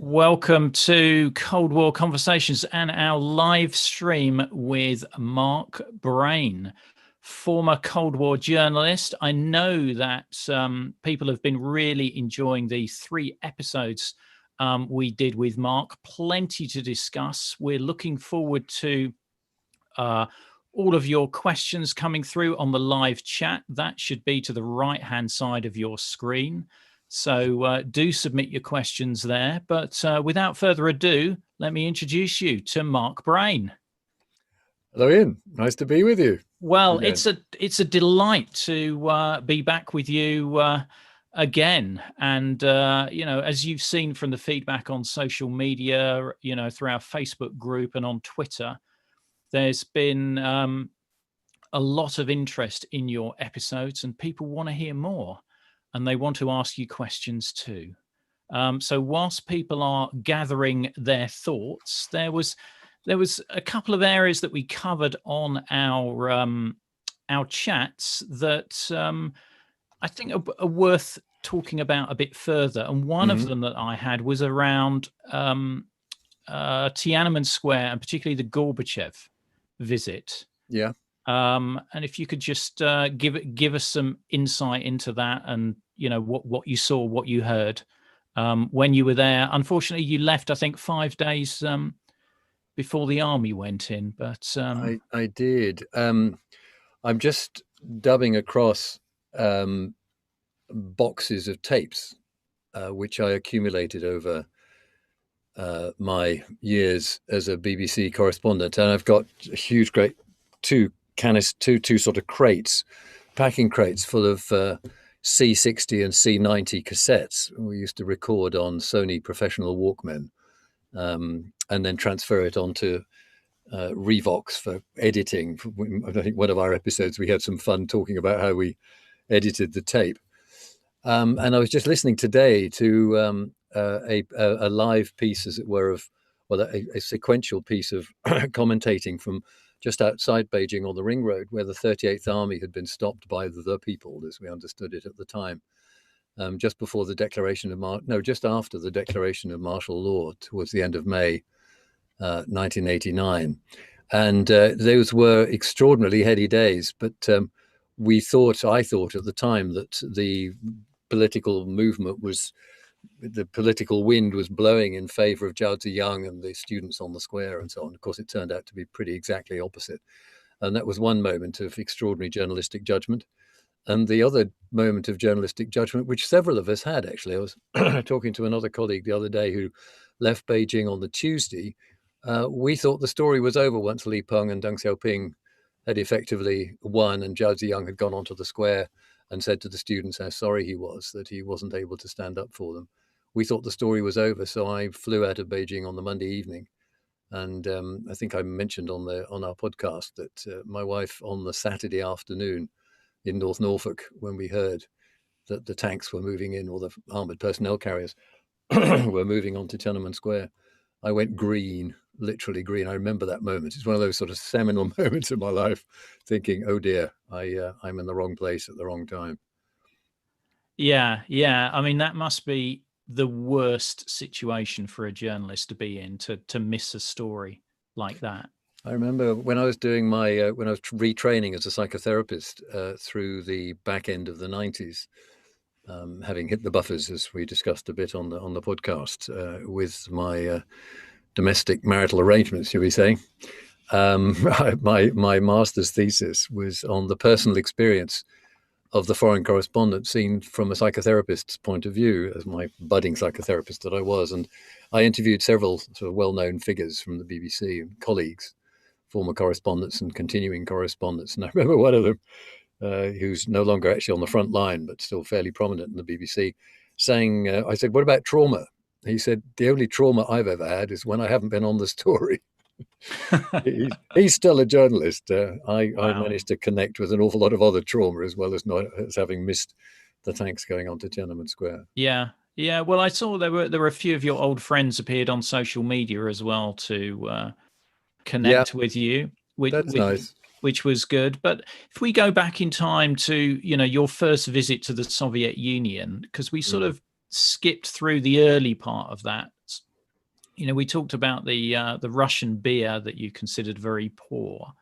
Welcome to Cold War Conversations and our live stream with Mark Brayne, former Cold War journalist. I know that people have been really enjoying the 3 episodes we did with Mark. Plenty to discuss. We're looking forward to all of your questions coming through on the live chat. That should be to the right-hand side of your screen. So do submit your questions there. But without further ado, let me introduce you to Mark Brayne. Hello, Ian. Nice to be with you. Well, again. It's a delight to be back with you again. And, as you've seen from the feedback on social media, through our Facebook group and on Twitter, there's been a lot of interest in your episodes and people want to hear more. And they want to ask you questions too. So whilst people are gathering their thoughts, there was a couple of areas that we covered on our chats that I think are worth talking about a bit further. And one of them that I had was around Tiananmen Square and particularly the Gorbachev visit. Yeah. And if you could just give us some insight into that, and what you saw, what you heard when you were there. Unfortunately, you left, I think, 5 days before the army went in. But I did. I'm just dubbing across boxes of tapes, which I accumulated over my years as a BBC correspondent, and I've got a huge, great two sort of crates, packing crates full of C60 and C90 cassettes. We used to record on Sony professional Walkmen and then transfer it onto Revox for editing. I think one of our episodes we had some fun talking about how we edited the tape. And I was just listening today to a live piece, as it were, a sequential piece of commentating from just outside Beijing on the Ring Road, where the 38th Army had been stopped by the people, as we understood it at the time, just before the declaration of just after the declaration of martial law towards the end of May 1989. And those were extraordinarily heady days. But I thought at the time that the political wind was blowing in favor of Zhao Ziyang and the students on the square and so on. Of course, it turned out to be pretty exactly opposite. And that was one moment of extraordinary journalistic judgment. And the other moment of journalistic judgment, which several of us had, actually, I was talking to another colleague the other day who left Beijing on the Tuesday. We thought the story was over once Li Peng and Deng Xiaoping had effectively won and Zhao Ziyang had gone onto the square and said to the students how sorry he was that he wasn't able to stand up for them. We thought the story was over, so I flew out of Beijing on the Monday evening. And I think I mentioned on our podcast that my wife on the Saturday afternoon in North Norfolk, when we heard that the tanks were moving in, or the armoured personnel carriers were moving onto Tiananmen Square, I went green, literally green. I remember that moment. It's one of those sort of seminal moments in my life, thinking, oh dear, I'm in the wrong place at the wrong time. Yeah. I mean, that must be the worst situation for a journalist to be in, to miss a story like that. I remember when I was doing when I was retraining as a psychotherapist through the back end of the 90s, having hit the buffers, as we discussed a bit on the podcast, with my domestic marital arrangements, shall we say. My master's thesis was on the personal experience of the foreign correspondent, seen from a psychotherapist's point of view, as my budding psychotherapist that I was. And I interviewed several sort of well-known figures from the BBC, colleagues, former correspondents and continuing correspondents. And I remember one of them, who's no longer actually on the front line, but still fairly prominent in the BBC, saying, I said, what about trauma? He said, the only trauma I've ever had is when I haven't been on the story. He's still a journalist. I managed to connect with an awful lot of other trauma, as well as having missed the tanks going on to Tiananmen Square. Yeah. Well, I saw there were a few of your old friends appeared on social media as well to connect with you. That's nice. Which was good. But if we go back in time to, your first visit to the Soviet Union, because we sort of skipped through the early part of that we talked about the Russian beer that you considered very poor.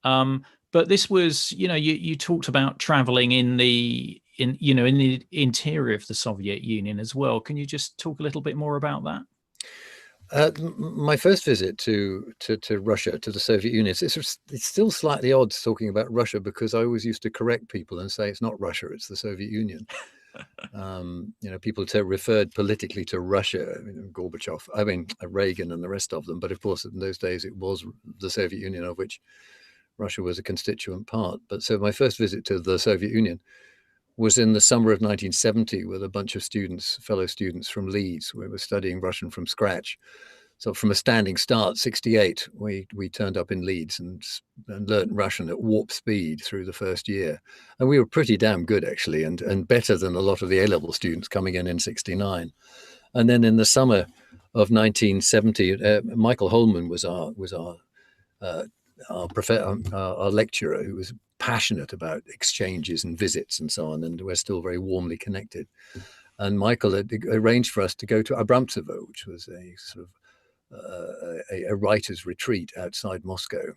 But this was, you talked about traveling in the interior of the Soviet Union as well. Can you just talk a little bit more about that? My first visit to Russia, to the Soviet Union, it's still slightly odd talking about Russia because I always used to correct people and say it's not Russia, it's the Soviet Union. People referred politically to Russia, Gorbachev, Reagan and the rest of them. But of course, in those days, it was the Soviet Union, of which Russia was a constituent part. But so my first visit to the Soviet Union was in the summer of 1970 with a bunch of fellow students from Leeds. We were studying Russian from scratch. So from a standing start, 68, we turned up in Leeds and learnt Russian at warp speed through the first year. And we were pretty damn good, actually, and better than a lot of the A-level students coming in 69. And then in the summer of 1970, Michael Holman was our lecturer, who was passionate about exchanges and visits and so on, and we're still very warmly connected. And Michael had arranged for us to go to Abramtsevo, which was a sort of a writer's retreat outside Moscow.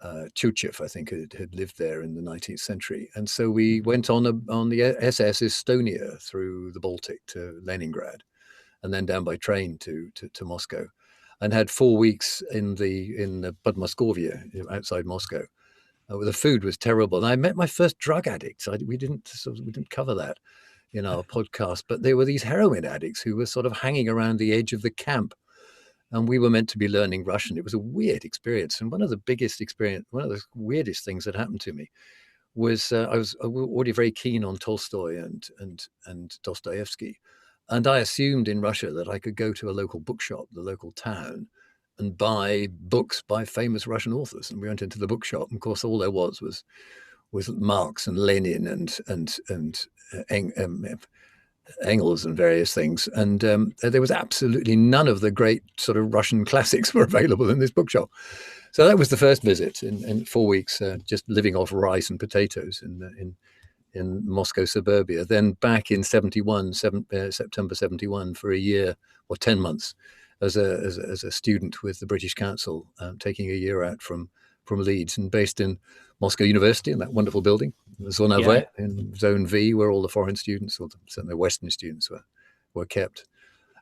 Chuchev, I think, had lived there in the 19th century. And so we went on the SS Estonia through the Baltic to Leningrad, and then down by train to Moscow, and had 4 weeks in Podmoskovia, outside Moscow. The food was terrible, and I met my first drug addicts. We didn't cover that in our podcast, but there were these heroin addicts who were sort of hanging around the edge of the camp. And we were meant to be learning Russian. It was a weird experience. And one of the weirdest things that happened to me was I was already very keen on Tolstoy and Dostoevsky. And I assumed in Russia that I could go to a local bookshop, the local town, and buy books by famous Russian authors. And we went into the bookshop. And of course, all there was Marx and Lenin and Engels and various things. And there was absolutely none of the great sort of Russian classics were available in this bookshop. So that was the first visit in 4 weeks, just living off rice and potatoes in Moscow suburbia. Then back in September 71 for a year or 10 months as a student with the British Council, taking a year out from Leeds and based in Moscow University in that wonderful building, Zona V, in Zone V, where all the foreign students, or certainly the Western students, were kept.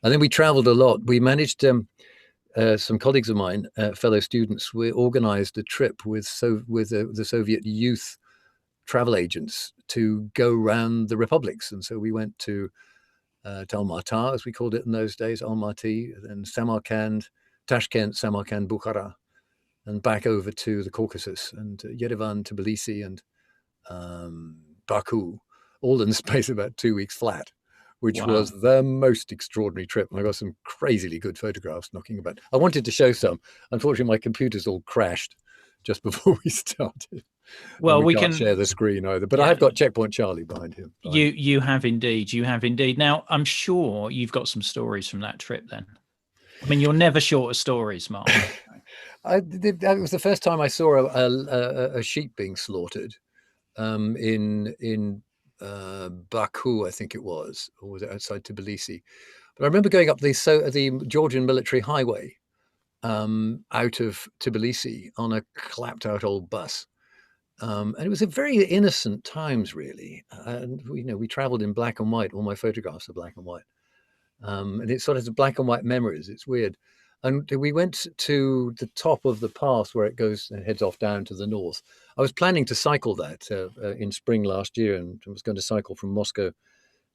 And then we traveled a lot. We managed, some colleagues of mine, fellow students, we organized a trip with the Soviet youth travel agents to go around the republics. And so we went to Almaty, as we called it in those days, Almaty, then Samarkand, Tashkent, Samarkand, Bukhara, and back over to the Caucasus and Yerevan, Tbilisi, and Baku, all in the space of about 2 weeks flat, which was the most extraordinary trip. And I got some crazily good photographs knocking about. I wanted to show some. Unfortunately, my computers all crashed just before we started. Well, we can't can share the screen either, but I've got Checkpoint Charlie behind him. You have indeed. You have indeed. Now, I'm sure you've got some stories from that trip then. I mean, you're never short of stories, Mark. That was the first time I saw a sheep being slaughtered in Baku, I think it was, or was it outside Tbilisi? But I remember going up the Georgian military highway out of Tbilisi on a clapped out old bus. And it was a very innocent times, really. And we traveled in black and white. All my photographs are black and white. And it's sort of the black and white memories. It's weird. And we went to the top of the pass where it heads off down to the north. I was planning to cycle that in spring last year, and I was going to cycle from Moscow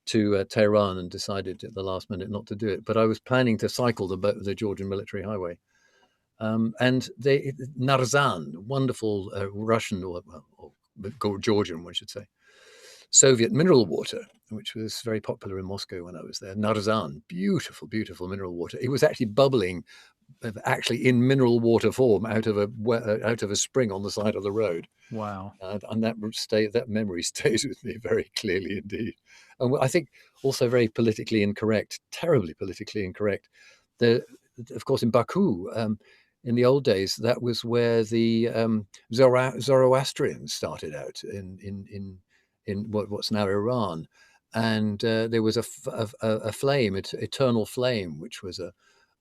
to Tehran, and decided at the last minute not to do it. But I was planning to cycle the Georgian military highway. And Narzan, wonderful Russian or Georgian, we should say, Soviet mineral water, which was very popular in Moscow when I was there. Narzan, beautiful, beautiful mineral water. It was actually bubbling, in mineral water form out of a spring on the side of the road. Wow! And that memory stays with me very clearly indeed. And I think also very politically incorrect, terribly politically incorrect. Of course, in Baku. In the old days, that was where the Zoroastrians started out in what's now Iran, and there was a flame, eternal flame, which was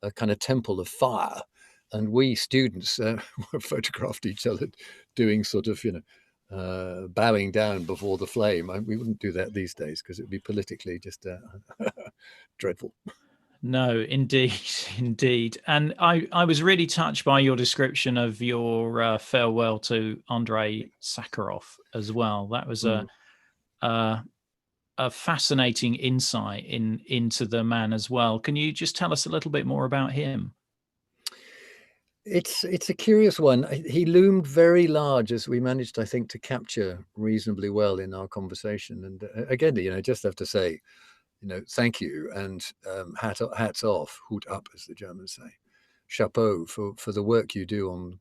a kind of temple of fire. And we students photographed each other doing sort of, bowing down before the flame. We wouldn't do that these days because it would be politically just dreadful. No, indeed, indeed. And I was really touched by your description of your farewell to Andrei Sakharov as well. That was a fascinating insight into the man as well. Can you just tell us a little bit more about him? It's a curious one. He loomed very large, as we managed, I think, to capture reasonably well in our conversation. And again, just have to say, thank you, and hats off, Hut ab, as the Germans say, chapeau for the work you do on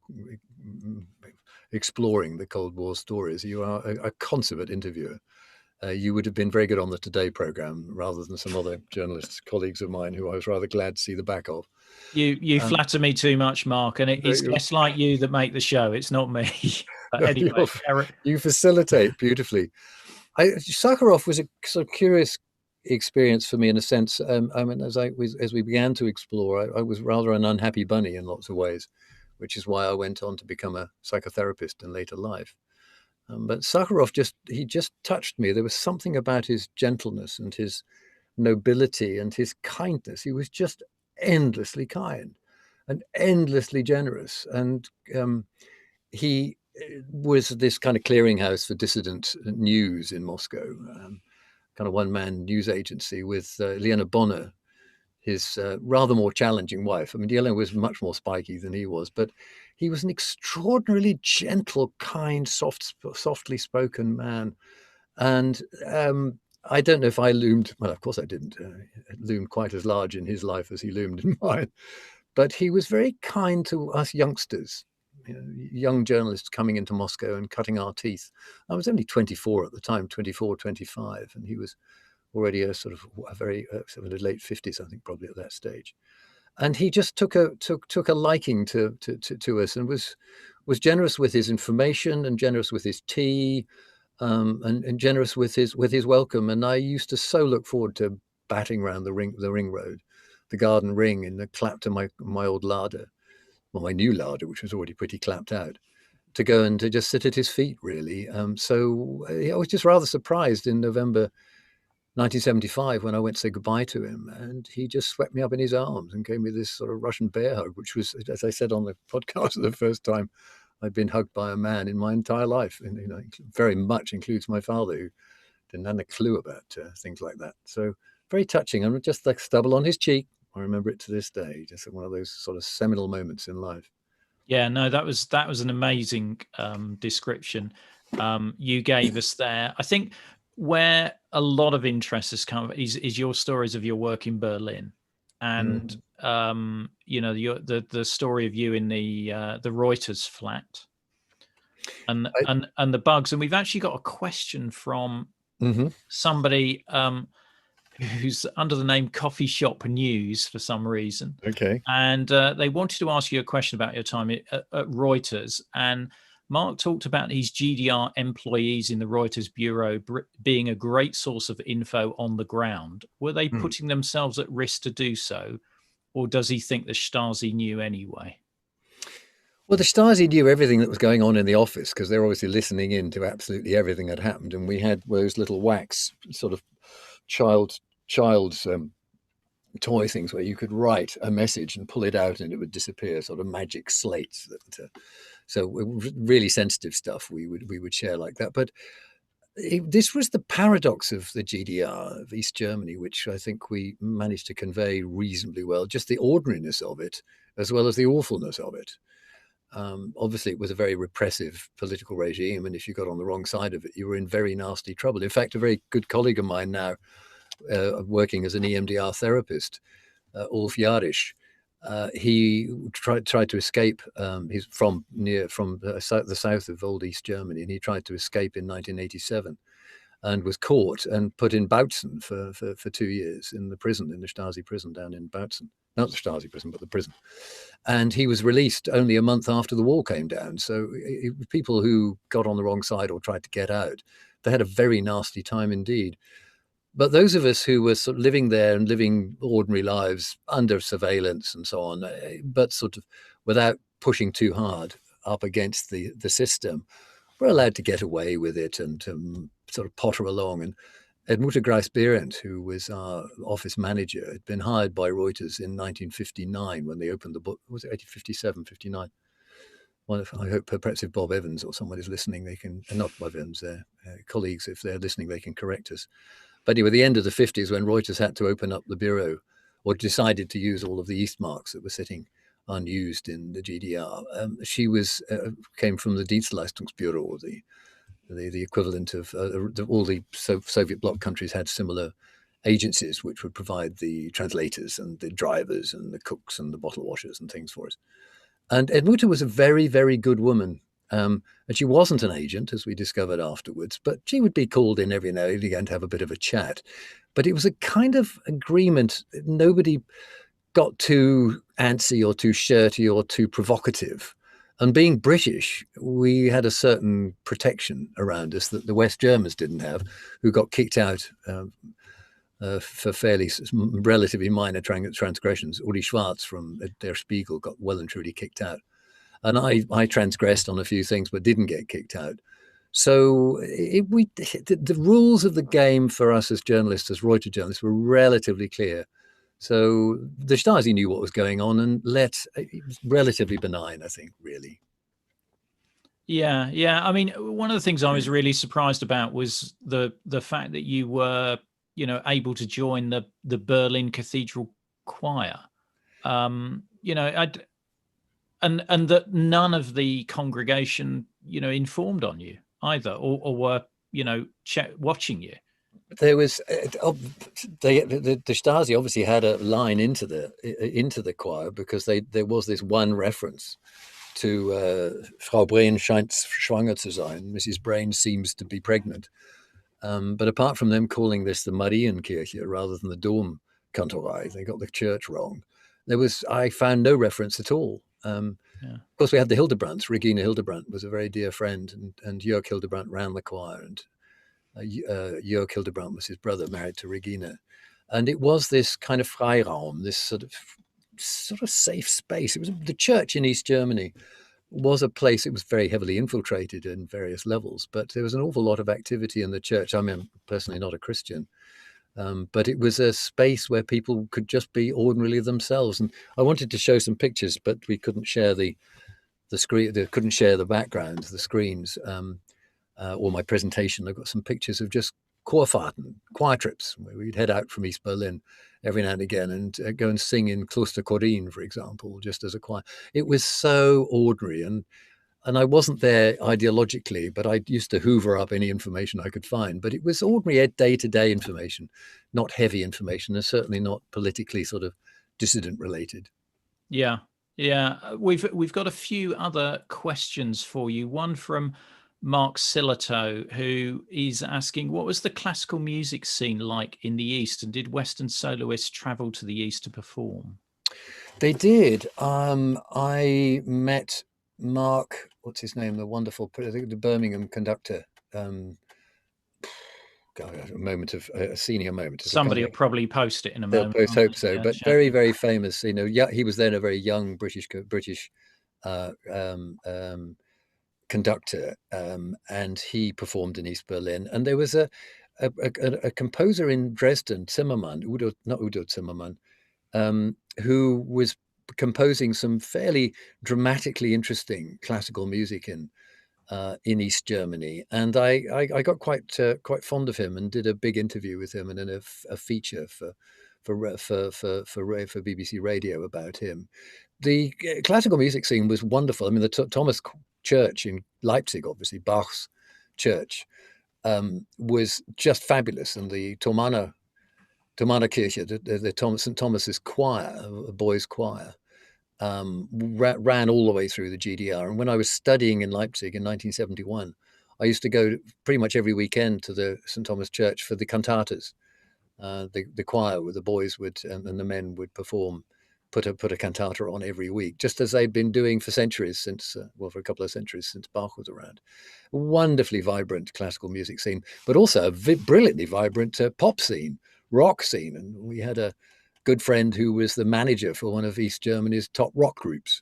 exploring the Cold War stories. You are a consummate interviewer. You would have been very good on the Today program rather than some other journalists, colleagues of mine, who I was rather glad to see the back of. You flatter me too much, Mark, and it's guests like you that make the show. It's not me. But anyway, you facilitate beautifully. Sakharov was a sort of curious experience for me in a sense. I mean, as we began to explore, I was rather an unhappy bunny in lots of ways, which is why I went on to become a psychotherapist in later life. But Sakharov just touched me. There was something about his gentleness and his nobility and his kindness. He was just endlessly kind and endlessly generous. And he was this kind of clearinghouse for dissident news in Moscow, kind of one-man news agency with Liana Bonner, his rather more challenging wife. I mean, Yelena was much more spiky than he was, but he was an extraordinarily gentle, kind, softly spoken man. And I don't know if I loomed, well, of course I didn't loom quite as large in his life as he loomed in mine, but he was very kind to us youngsters, young journalists coming into Moscow and cutting our teeth. I was only 24 at the time, 24, 25, and he was already a sort of a very sort of late 50s, I think, probably at that stage. And he just took a liking to us, and was generous with his information and generous with his tea, and generous with his welcome. And I used to so look forward to batting around the ring road, the garden ring, in the clap to my old larder, well, my new larder, which was already pretty clapped out, to go and to just sit at his feet, really. So I was just rather surprised in November 1975 when I went to say goodbye to him, and he just swept me up in his arms and gave me this sort of Russian bear hug, which was, as I said on the podcast, the first time I'd been hugged by a man in my entire life, and very much includes my father, who didn't have a clue about things like that. So very touching, and just like stubble on his cheek. I remember it to this day. Just one of those sort of seminal moments in life. Yeah, no, that was an amazing description you gave us there. I think where a lot of interest has come is your stories of your work in Berlin, and the story of you in the Reuters flat, and the bugs. And we've actually got a question from somebody who's under the name Coffee Shop News for some reason. Okay. And they wanted to ask you a question about your time at Reuters. And Mark talked about his GDR employees in the Reuters bureau being a great source of info on the ground. Were they putting themselves at risk to do so? Or does he think the Stasi knew anyway? Well, the Stasi knew everything that was going on in the office, because they're obviously listening in to absolutely everything that happened. And we had those little wax sort of child's toy things where you could write a message and pull it out and it would disappear, sort of magic slates. So really sensitive stuff we would share like that. But this was the paradox of the GDR of East Germany, which I think we managed to convey reasonably well, just the ordinariness of it as well as the awfulness of it. Obviously, it was a very repressive political regime, and if you got on the wrong side of it, you were in very nasty trouble. In fact, a very good colleague of mine now, working as an EMDR therapist, Ulf Jarisch, he tried to escape. He's from the south of old East Germany, and he tried to escape in 1987, and was caught and put in Bautzen for 2 years in the Stasi prison down in Bautzen. Not the Stasi prison, but the prison. And he was released only a month after the wall came down. So people who got on the wrong side or tried to get out, they had a very nasty time indeed. But those of us who were sort of living there and living ordinary lives under surveillance and so on, but sort of without pushing too hard up against the system, were allowed to get away with it and sort of potter along. And Edmutter Greis-Behrendt, who was our office manager, had been hired by Reuters in 1959 when they opened the book. Was it 1857, 59? I hope perhaps if Bob Evans or someone is listening, they can, not Bob Evans, their colleagues, if they're listening, they can correct us. But anyway, the end of the 50s, when Reuters had to open up the bureau or decided to use all of the East marks that were sitting unused in the GDR, she came from the Dienstleistungsbüro, the equivalent of all the Soviet bloc countries had similar agencies which would provide the translators and the drivers and the cooks and the bottle washers and things for us. And Edmutter was a very, very good woman. And she wasn't an agent, as we discovered afterwards, but she would be called in every now and again to have a bit of a chat. But it was a kind of agreement. Nobody got too antsy or too shirty or too provocative. And being British, we had a certain protection around us that the West Germans didn't have, who got kicked out for fairly relatively minor transgressions. Uli Schwarz from Der Spiegel got well and truly kicked out. And I transgressed on a few things, but didn't get kicked out. So the rules of the game for us as journalists, as Reuters journalists, were relatively clear. So the Stasi knew what was going on, and it was relatively benign, I think, really. Yeah. I mean, one of the things I was really surprised about was the fact that you were, able to join the Berlin Cathedral choir. And that none of the congregation, informed on you either, or were, watching you. There was the Stasi obviously had a line into the choir because there was this one reference to Frau Brayne scheint schwanger zu sein. Mrs. Brayne seems to be pregnant. But apart from them calling this the Marienkirche rather than the Domkantorei, they got the church wrong. I found no reference at all. Of course, we had the Hildebrands. Regina Hildebrandt was a very dear friend, and Jörg Hildebrandt ran the choir, and Jörg Hildebrandt was his brother, married to Regina. And it was this kind of Freiraum, this sort of safe space. It was the church in East Germany was a place. It was very heavily infiltrated in various levels, but there was an awful lot of activity in the church. I mean, I'm personally not a Christian, but it was a space where people could just be ordinarily themselves. And I wanted to show some pictures, but we couldn't share the screen. They couldn't share the backgrounds, the screens, or my presentation. I've got some pictures of just Chorfahrten, choir trips, where we'd head out from East Berlin every now and again and go and sing in Kloster Korin, for example, just as a choir. It was so ordinary, and I wasn't there ideologically, but I used to hoover up any information I could find. But it was ordinary day-to-day information, not heavy information, and certainly not politically sort of dissident related. Yeah. We've got a few other questions for you. One from Mark Silato, who is asking, what was the classical music scene like in the East, and did Western soloists travel to the East to perform? They did. I met Mark, what's his name, the wonderful, I think the Birmingham conductor. A senior moment. Somebody will probably post it in a They'll moment. both hope so, but very, very famous. Yeah, he was then a very young British conductor, and he performed in East Berlin. And there was a composer in Dresden, Udo Zimmermann, who was composing some fairly dramatically interesting classical music in East Germany, and I got quite fond of him and did a big interview with him and then a feature for BBC Radio about him. The classical music scene was wonderful. I mean, the Thomas Church in Leipzig, obviously Bach's church, was just fabulous, and the Thomaner Kirche, the St. Thomas's choir, a boys' choir, ran all the way through the GDR. And when I was studying in Leipzig in 1971, I used to go pretty much every weekend to the St. Thomas Church for the cantatas, the choir where the boys would and the men would perform put a cantata on every week, just as they'd been doing for centuries since, for a couple of centuries since Bach was around. Wonderfully vibrant classical music scene, but also a brilliantly vibrant pop scene, rock scene. And we had a good friend who was the manager for one of East Germany's top rock groups.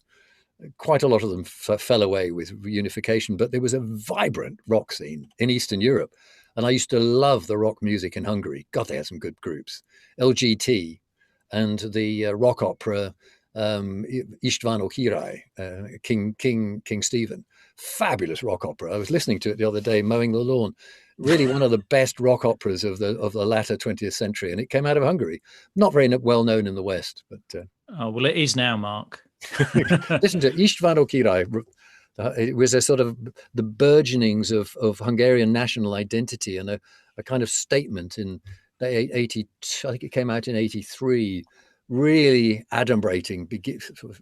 Quite a lot of them fell away with reunification, but there was a vibrant rock scene in Eastern Europe. And I used to love the rock music in Hungary. God, they had some good groups. LGT and the rock opera István Király, King Stephen. Fabulous rock opera. I was listening to it the other day, mowing the lawn. Really one of the best rock operas of the latter 20th century. And it came out of Hungary. Not very well known in the West. But oh, well, it is now, Mark. Listen to István Király. It was a sort of the burgeonings of Hungarian national identity and a kind of statement in 80. I think it came out in 83. Really adumbrating, sort of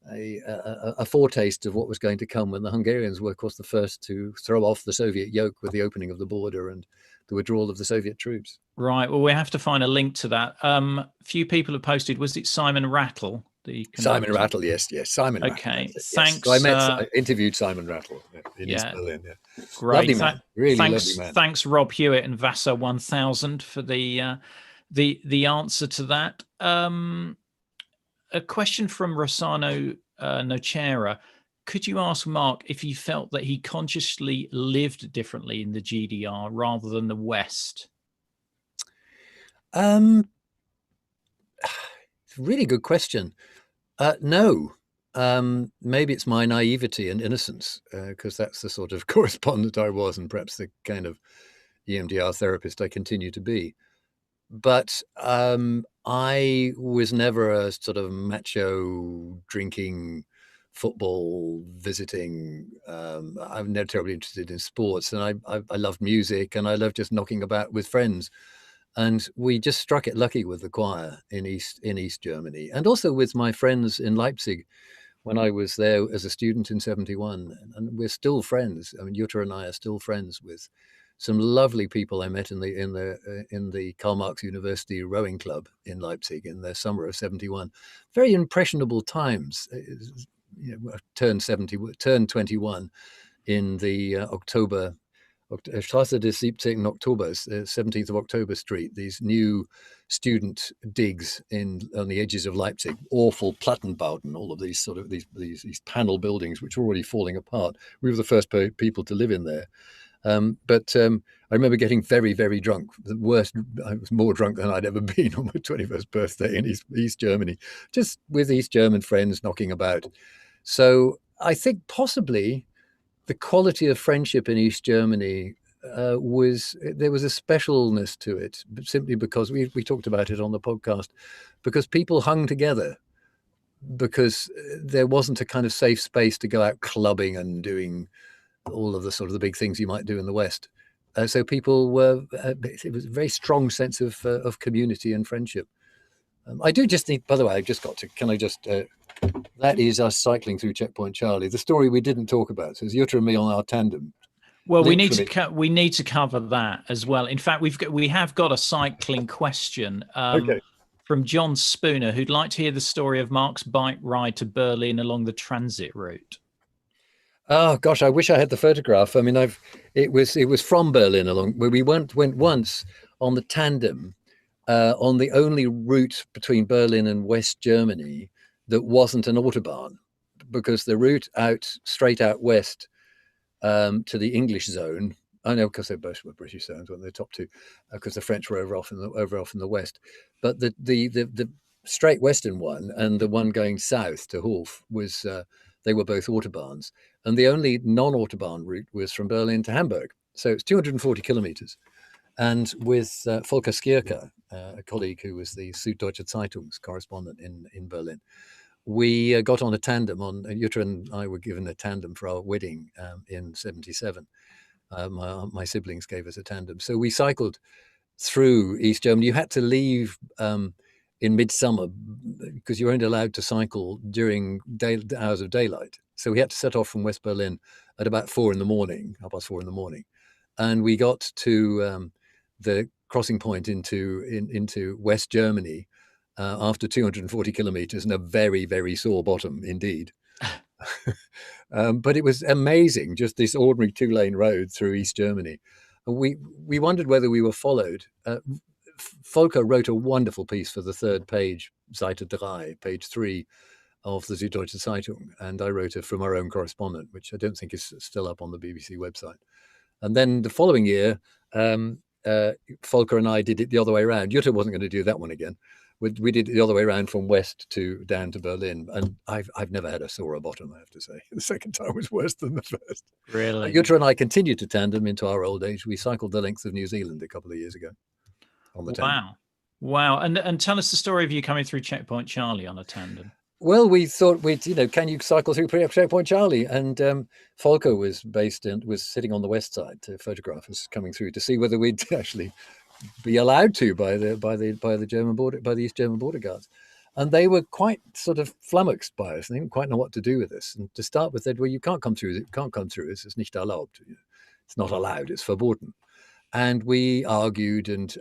a foretaste of what was going to come when the Hungarians were, of course, the first to throw off the Soviet yoke with the opening of the border and the withdrawal of the Soviet troops. Right. Well, we have to find a link to that. Few people have posted. Was it Simon Rattle? Simon Rattle, yes, Simon. Okay, Rattle, thanks. Yes. So I interviewed Simon Rattle in East Berlin. Yeah, great, lovely man, really lovely man. Thanks, Rob Hewitt and Vasa 1000 for the answer to that. A question from Rossano Nocera. Could you ask Mark if he felt that he consciously lived differently in the GDR rather than the West? Really good question. No. Maybe it's my naivety and innocence, because that's the sort of correspondent I was, and perhaps the kind of EMDR therapist I continue to be. But I was never a sort of macho drinking, football visiting. I'm never terribly interested in sports, and I loved music, and I loved just knocking about with friends. And we just struck it lucky with the choir in East Germany, and also with my friends in Leipzig when I was there as a student in '71. And we're still friends. I mean, Jutta and I are still friends with some lovely people I met in the Karl Marx University rowing club in Leipzig in the summer of '71. Very impressionable times. I turned 21 in the October. Straße des 17. Oktobers, 17th of October Street, these new student digs on the edges of Leipzig, awful Plattenbauten, all of these sort of these panel buildings which were already falling apart. We were the first people to live in there. But I remember getting very, very drunk. The worst, I was more drunk than I'd ever been on my 21st birthday in East Germany, just with East German friends knocking about. So I think possibly the quality of friendship in East Germany there was a specialness to it, simply because we talked about it on the podcast, because people hung together, because there wasn't a kind of safe space to go out clubbing and doing all of the sort of the big things you might do in the West. So people were, it was a very strong sense of community and friendship. I do just need, by the way, I've just got to, can I just, that is us cycling through Checkpoint Charlie, the story we didn't talk about. So it's Jutta and me on our tandem. Well, we need to cover that as well. In fact, we have got a cycling question from John Spooner, who'd like to hear the story of Mark's bike ride to Berlin along the transit route. Oh gosh, I wish I had the photograph. I mean, it was from Berlin along where we went once on the tandem on the only route between Berlin and West Germany that wasn't an autobahn, because the route straight out west to the English zone. I know, because they both were British zones, weren't they, the top two, because the French were over off in the west. But the straight western one and the one going south to Hof was they were both autobahns, and the only non-autobahn route was from Berlin to Hamburg. So it's 240 kilometers. And with Volker Skierke, a colleague who was the Süddeutsche Zeitung's correspondent in Berlin, we got on a tandem. Jutta and I were given a tandem for our wedding in '77. My siblings gave us a tandem. So we cycled through East Germany. You had to leave in midsummer because you weren't allowed to cycle during hours of daylight. So we had to set off from West Berlin at about 4 in the morning, 4:30 in the morning. And we got to the crossing point into West Germany after 240 kilometers and a very, very sore bottom indeed. But it was amazing, just this ordinary 2-lane road through East Germany. And we wondered whether we were followed. Volker wrote a wonderful piece for the third page, Seite 3, page 3 of the Süddeutsche Zeitung. And I wrote it from our own correspondent, which I don't think is still up on the BBC website. And then the following year, Volker and I did it the other way around. Jutta wasn't going to do that one again. We did it the other way around from west down to Berlin, and I've never had a sorer bottom, I have to say. The second time was worse than the first. Really? Jutta and I continued to tandem into our old age. We cycled the length of New Zealand a couple of years ago on the tandem. Wow. And tell us the story of you coming through Checkpoint Charlie on a tandem. Well, we thought can you cycle through Checkpoint Charlie? And Volker was sitting on the west side to photograph us coming through to see whether we'd actually be allowed to by the German border, by the East German border guards. And they were quite sort of flummoxed by us. They didn't quite know what to do with us. And to start with, said, well, you can't come through. It's nicht erlaubt. It's not allowed. It's verboten. And we argued and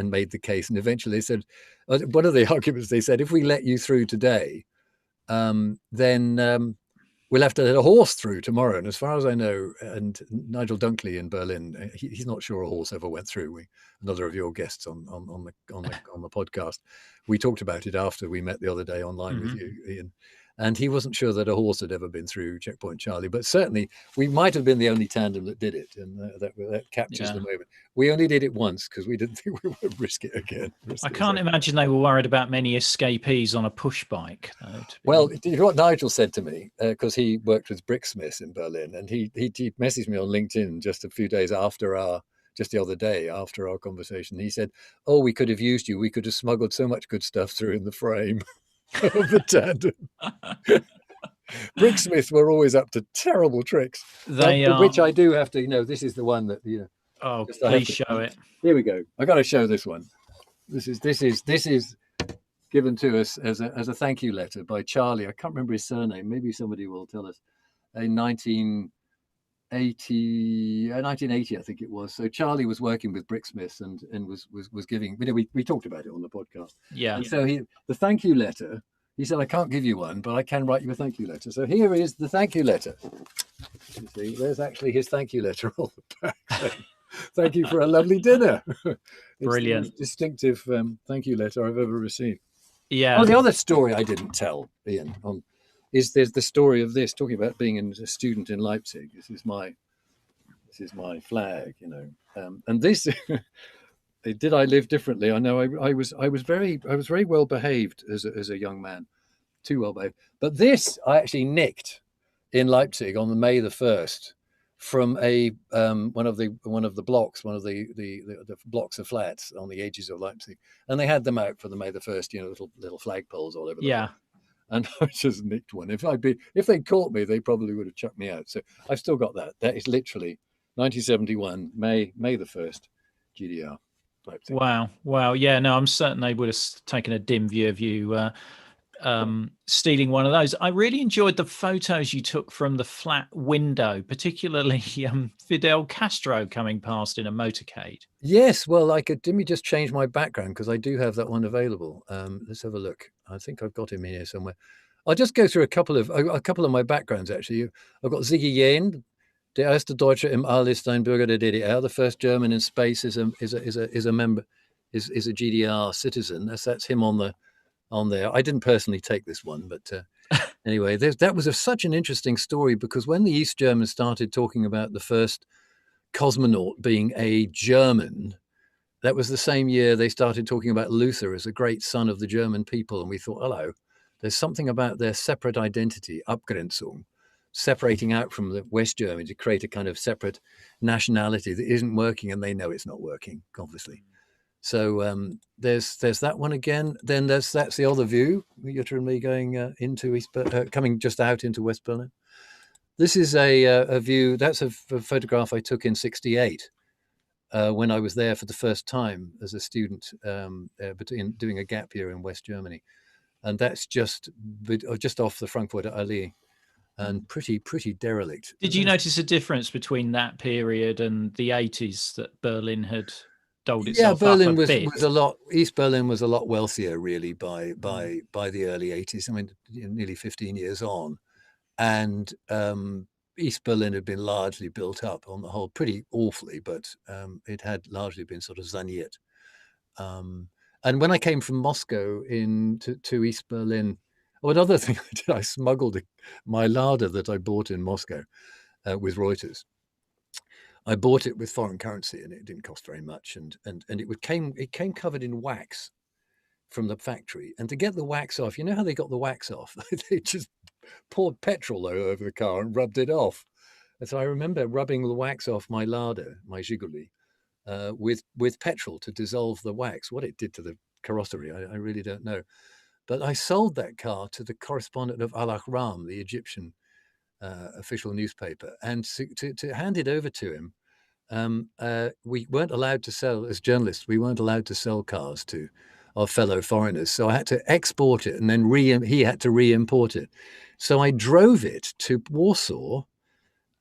made the case. And eventually they said, one of the arguments they said, if we let you through today, then we'll have to let a horse through tomorrow. And as far as I know, and Nigel Dunkley in Berlin, he's not sure a horse ever went through. Another of your guests on the podcast, we talked about it after we met the other day online with you, Ian. And he wasn't sure that a horse had ever been through Checkpoint Charlie, but certainly we might have been the only tandem that did it, and that captures the moment. We only did it once because we didn't think we would risk it again. I can't imagine they were worried about many escapees on a push bike. Well, you know what Nigel said to me, because he worked with bricksmiths in Berlin, and he messaged me on LinkedIn just a few days just the other day after our conversation. He said, "Oh, we could have used you. We could have smuggled so much good stuff through in the frame." Of the tandem. Bricksmiths were always up to terrible tricks. Which I do have to, this is the one that, Oh, please show it. Here we go. I got to show this one. This is given to us as a thank you letter by Charlie. I can't remember his surname. Maybe somebody will tell us. In 1980, I think it was. So Charlie was working with bricksmiths and was giving. We talked about it on the podcast. Yeah. And so the thank you letter. He said, "I can't give you one, but I can write you a thank you letter." So here is the thank you letter. You see, there's actually his thank you letter on the back. Thank you for a lovely dinner. Brilliant. It's the most distinctive thank you letter I've ever received. Yeah. Oh, the other story I didn't tell, Ian, is there's the story of this, talking about being a student in Leipzig. This is my flag, and this. Did I live differently? I know I was very well behaved as a young man, too well behaved. But this I actually nicked in Leipzig on the May the 1st from one of the blocks of flats on the edges of Leipzig, and they had them out for the May the 1st, little flagpoles all over the place. And I just nicked one. If they'd caught me, they probably would have chucked me out. So I've still got that. That is literally 1971, May the 1st, GDR. Wow. Yeah, no, I'm certain they would have taken a dim view of you stealing one of those. I really enjoyed the photos you took from the flat window, particularly Fidel Castro coming past in a motorcade. Yes, well, let me just change my background because I do have that one available. Let's have a look. I think I've got him here somewhere. I'll just go through a couple of my backgrounds, actually. I've got Ziggy Jähn, der erste Deutsche im All ist ein Bürger der DDR. The first German in space is a GDR citizen. That's him on there. I didn't personally take this one, but anyway, that was such an interesting story because when the East Germans started talking about the first cosmonaut being a German, that was the same year they started talking about Luther as a great son of the German people, and we thought, hello, there's something about their separate identity, Abgrenzung, separating out from the West Germany to create a kind of separate nationality that isn't working, and they know it's not working, obviously. So there's that one again. Then that's the other view. Jutta and me going coming just out into West Berlin. This is a view. That's a photograph I took in '68 when I was there for the first time as a student, doing a gap year in West Germany, and that's just off the Frankfurter Allee. And pretty derelict. Did you notice a difference between that period and the 80s that Berlin had dolled Yeah, itself up a Berlin was bit. a lot. East Berlin was a lot wealthier, really, by the early 80s. I mean, nearly 15 years on, and East Berlin had been largely built up on the whole, pretty awfully, but it had largely been sort of saniert. And when I came from Moscow to East Berlin, oh, another thing I did, I smuggled my larder that I bought in Moscow with Reuters. I bought it with foreign currency, and it didn't cost very much, and it came covered in wax from the factory. And to get the wax off, you know how they got the wax off? They just poured petrol over the car and rubbed it off. And so I remember rubbing the wax off my larder, my Zhiguli, with petrol to dissolve the wax. What it did to the carrosserie, I really don't know. But I sold that car to the correspondent of Al Ahram, the Egyptian official newspaper, and to hand it over to him. We weren't allowed to sell, as journalists, we weren't allowed to sell cars to our fellow foreigners. So I had to export it, and then he had to re-import it. So I drove it to Warsaw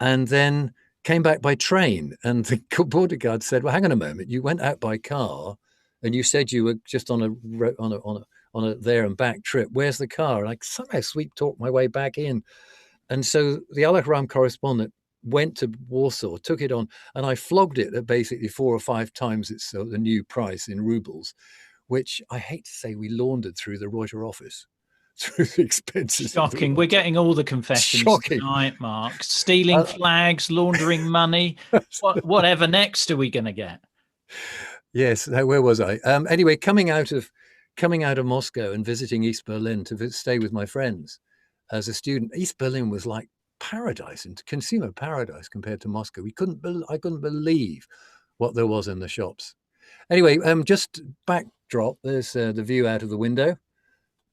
and then came back by train. And the border guard said, "Well, hang on a moment. You went out by car, and you said you were just on a there and back trip. Where's the car?" And I somehow sweet talked my way back in. And so the Al Ahram correspondent went to Warsaw, took it on, and I flogged it at basically 4 or 5 times the new price in rubles, which I hate to say we laundered through the Reuters office, through the expenses. Shocking. We're getting all the confessions tonight, Mark. Stealing flags, laundering money. Whatever next are we going to get? Yes. Where was I? Anyway, coming out of Moscow and visiting East Berlin to stay with my friends as a student, East Berlin was like paradise and consumer paradise compared to Moscow. I couldn't believe what there was in the shops. Anyway, just backdrop. There's the view out of the window.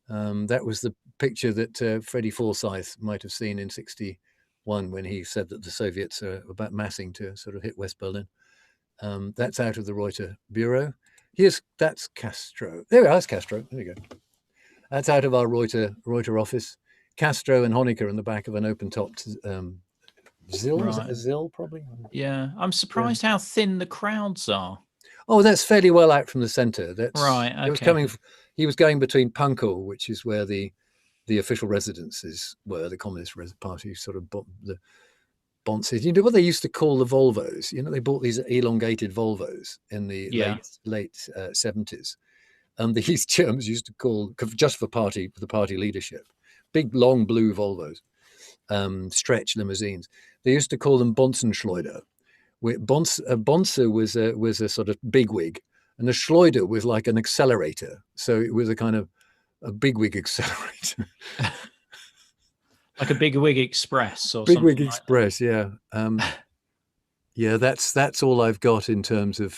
That was the picture that Freddie Forsyth might have seen in '61 when he said that the Soviets are about massing to sort of hit West Berlin. That's out of the Reuters bureau. That's Castro. There we are. That's Castro. There you go. That's out of our Reuters office. Castro and Honecker in the back of an open-topped Zill. Right. Is that a Zill, probably? Yeah. I'm surprised how thin the crowds are. Oh, that's fairly well out from the centre. That's right. Okay. He was going between Pankow, which is where the official residences were, the Communist Party sort of the bonces. You know what they used to call the Volvos? You know, they bought these elongated Volvos in the late 70s. And the East Germans used to call, just for the party leadership, big, long blue Volvos, stretch limousines. They used to call them Bonzenschleuder. Bonze was a sort of bigwig, and the Schleuder was like an accelerator. So it was a kind of a bigwig accelerator. Like a Bigwig Express or Bigwig something Express, like yeah. Yeah, that's all I've got in terms of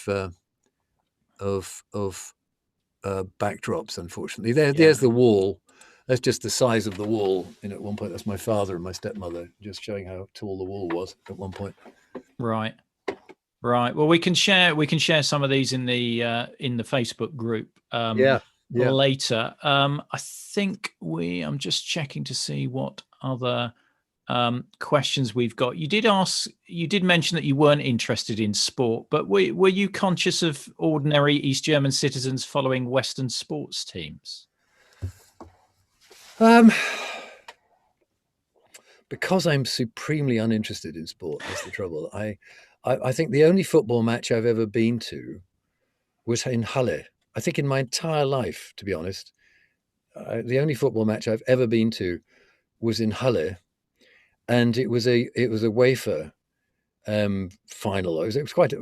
backdrops, unfortunately. There's the wall. That's just the size of the wall. At one point, that's my father and my stepmother, just showing how tall the wall was at one point. Right. Well, we can share some of these in the Facebook group. Later. I think I'm just checking to see what other questions we've got. You did mention that you weren't interested in sport, but were you conscious of ordinary East German citizens following Western sports teams? Because I'm supremely uninterested in sport, that's the trouble. I think the only football match I've ever been to was in Halle. I think in my entire life, to be honest, the only football match I've ever been to was in Halle, and it was a wafer final. It was quite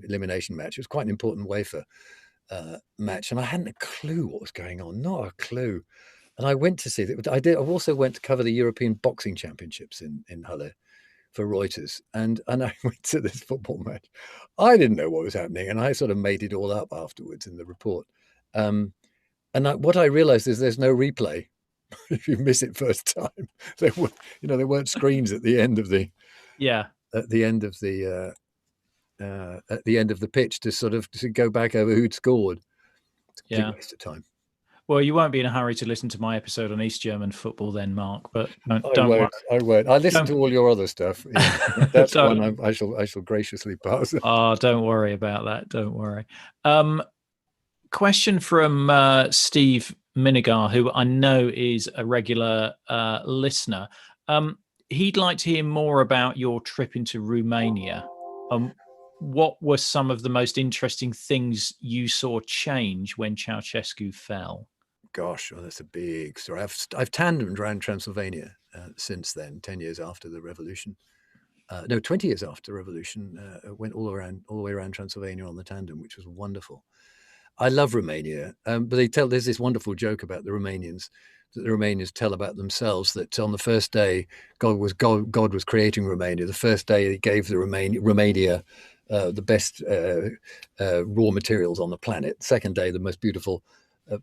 elimination match. It was quite an important wafer match, and I hadn't a clue what was going on, not a clue. And I went to see it. I also went to cover the European Boxing Championships in Halle for Reuters, and I went to this football match. I didn't know what was happening, and I sort of made it all up afterwards in the report. What I realized is there's no replay if you miss it first time. There weren't screens at the end of the at the end of the pitch to sort of to go back over who'd scored. It's a big waste of time. Well, you won't be in a hurry to listen to my episode on East German football then, Mark, but I don't worry. won't. I won't. I listen Don't, to all your other stuff. Yeah, that's one don't, I shall graciously pass. don't worry about that. Don't worry. Question from Steve Minigar, who I know is a regular listener. He'd like to hear more about your trip into Romania. What were some of the most interesting things you saw change when Ceausescu fell? Gosh, well, that's a big story. I've tandemed around Transylvania since then, 10 years after the revolution. No, 20 years after the revolution, went all the way around Transylvania on the tandem, which was wonderful. I love Romania, but there's this wonderful joke about the Romanians that the Romanians tell about themselves, that on the first day God was creating Romania. The first day he gave the Romania the best raw materials on the planet. The second day, the most beautiful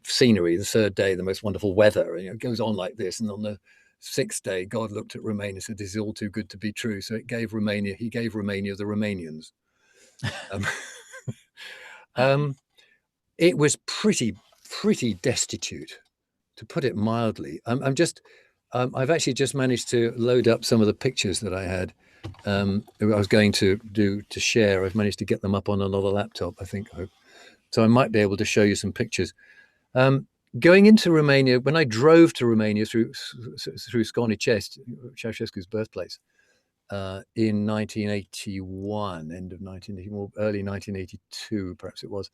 scenery. The third day, the most wonderful weather. And, it goes on like this. And on the sixth day, God looked at Romania and said, "This is all too good to be true." So he gave Romania the Romanians. It was pretty destitute, to put it mildly. I've actually just managed to load up some of the pictures that I had. I was going to share. I've managed to get them up on another laptop, I think. So I might be able to show you some pictures. Going into Romania, when I drove to Romania through Scornicest, Ceausescu's birthplace, in 1981, end of 1980, or early 1982, perhaps it was,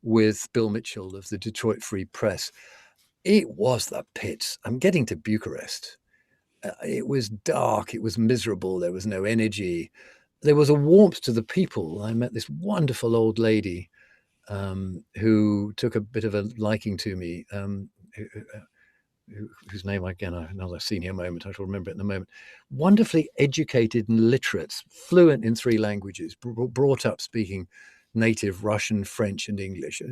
with Bill Mitchell of the Detroit Free Press. It was the pits. I'm getting to Bucharest. It was dark. It was miserable. There was no energy. There was a warmth to the people. I met this wonderful old lady who took a bit of a liking to me, whose name, again, another senior moment, I shall remember it in a moment. Wonderfully educated and literate, fluent in 3 languages, brought up speaking native Russian, French, and English.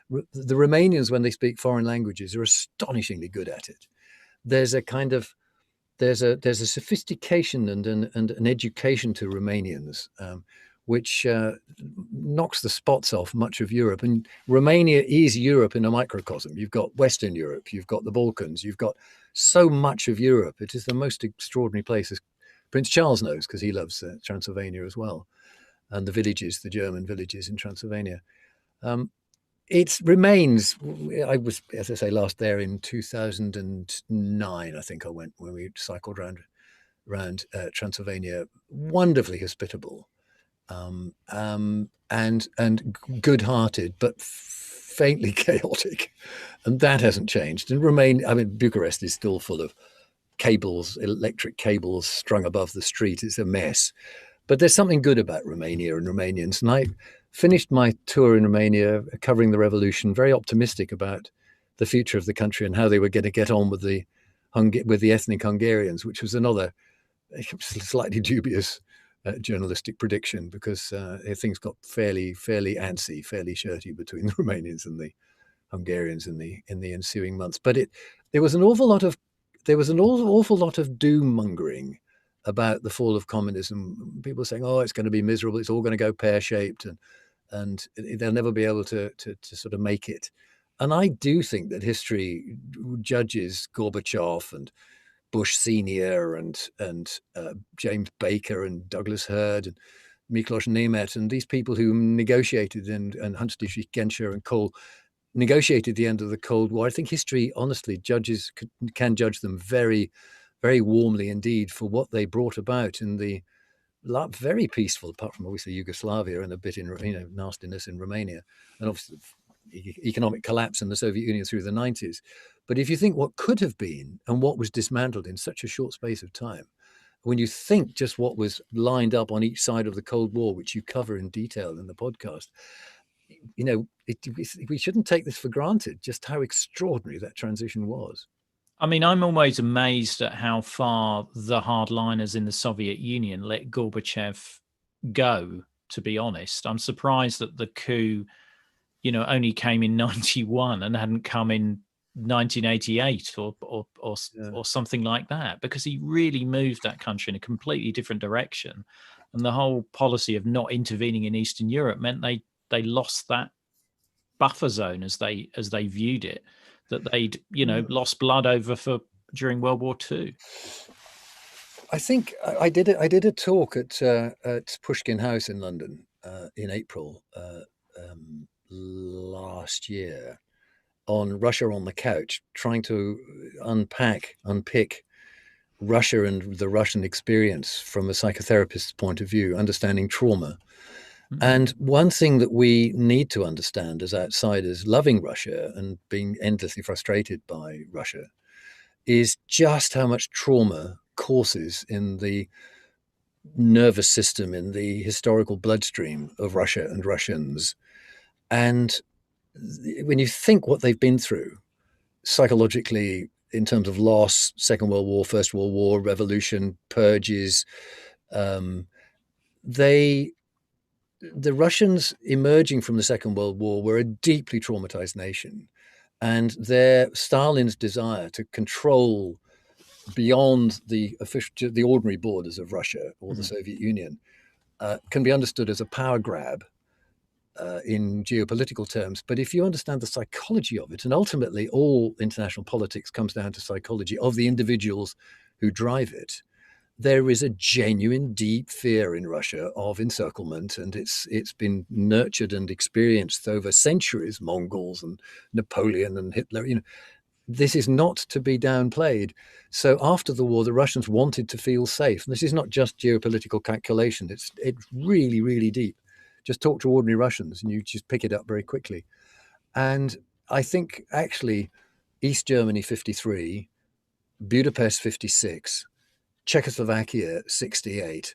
The Romanians, when they speak foreign languages, are astonishingly good at it. There's a kind of there's a sophistication and an education to Romanians, which knocks the spots off much of Europe. And Romania is Europe in a microcosm. You've got Western Europe, you've got the Balkans, you've got so much of Europe. It is the most extraordinary place, as Prince Charles knows, because he loves Transylvania as well, and the German villages in Transylvania. It remains. I was, as I say, last there in 2009. I think I went, when we cycled around Transylvania. Wonderfully hospitable, and good-hearted, but faintly chaotic, and that hasn't changed. And Bucharest is still full of cables, electric cables strung above the street. It's a mess. But there's something good about Romania and Romanians. And I finished my tour in Romania covering the revolution, very optimistic about the future of the country and how they were going to get on with the ethnic Hungarians, which was another slightly dubious journalistic prediction, because things got fairly antsy, fairly shirty between the Romanians and the Hungarians in the ensuing months. But there was an awful lot of doom mongering about the fall of communism. People saying, "Oh, it's going to be miserable. It's all going to go pear-shaped, and they'll never be able to sort of make it." And I do think that history judges Gorbachev and Bush Senior and James Baker and Douglas Hurd and Miklos Nemeth and these people who negotiated, and Hans-Dietrich Genscher and Cole negotiated the end of the Cold War. I think history, honestly, can judge them very, very warmly indeed for what they brought about in the very peaceful, apart from obviously Yugoslavia and a bit in nastiness in Romania, and obviously economic collapse in the Soviet Union through the 90s. But if you think what could have been and what was dismantled in such a short space of time, when you think just what was lined up on each side of the Cold War, which you cover in detail in the podcast, we shouldn't take this for granted, just how extraordinary that transition was. I mean, I'm always amazed at how far the hardliners in the Soviet Union let Gorbachev go, to be honest. I'm surprised that the coup, only came in 91 and hadn't come in 1988 or something like that, because he really moved that country in a completely different direction. And the whole policy of not intervening in Eastern Europe meant they lost that buffer zone as they viewed it. that they'd, lost blood over during World War II? I think I did it. I did a talk at Pushkin House in London in April last year on Russia on the Couch, trying to unpick Russia and the Russian experience from a psychotherapist's point of view, understanding trauma. Mm-hmm. And one thing that we need to understand as outsiders loving Russia and being endlessly frustrated by Russia is just how much trauma courses in the nervous system, in the historical bloodstream of Russia and Russians. And when you think what they've been through psychologically in terms of loss, Second World War, First World War, revolution, purges, the Russians emerging from the Second World War were a deeply traumatized nation. And Stalin's desire to control beyond the ordinary borders of Russia or the Soviet Union can be understood as a power grab in geopolitical terms. But if you understand the psychology of it, and ultimately all international politics comes down to psychology of the individuals who drive it, there is a genuine deep fear in Russia of encirclement, and it's been nurtured and experienced over centuries, Mongols and Napoleon and Hitler. This is not to be downplayed. So after the war, the Russians wanted to feel safe. And this is not just geopolitical calculation. It's really, really deep. Just talk to ordinary Russians and you just pick it up very quickly. And I think actually East Germany 53, Budapest 56, Czechoslovakia 68,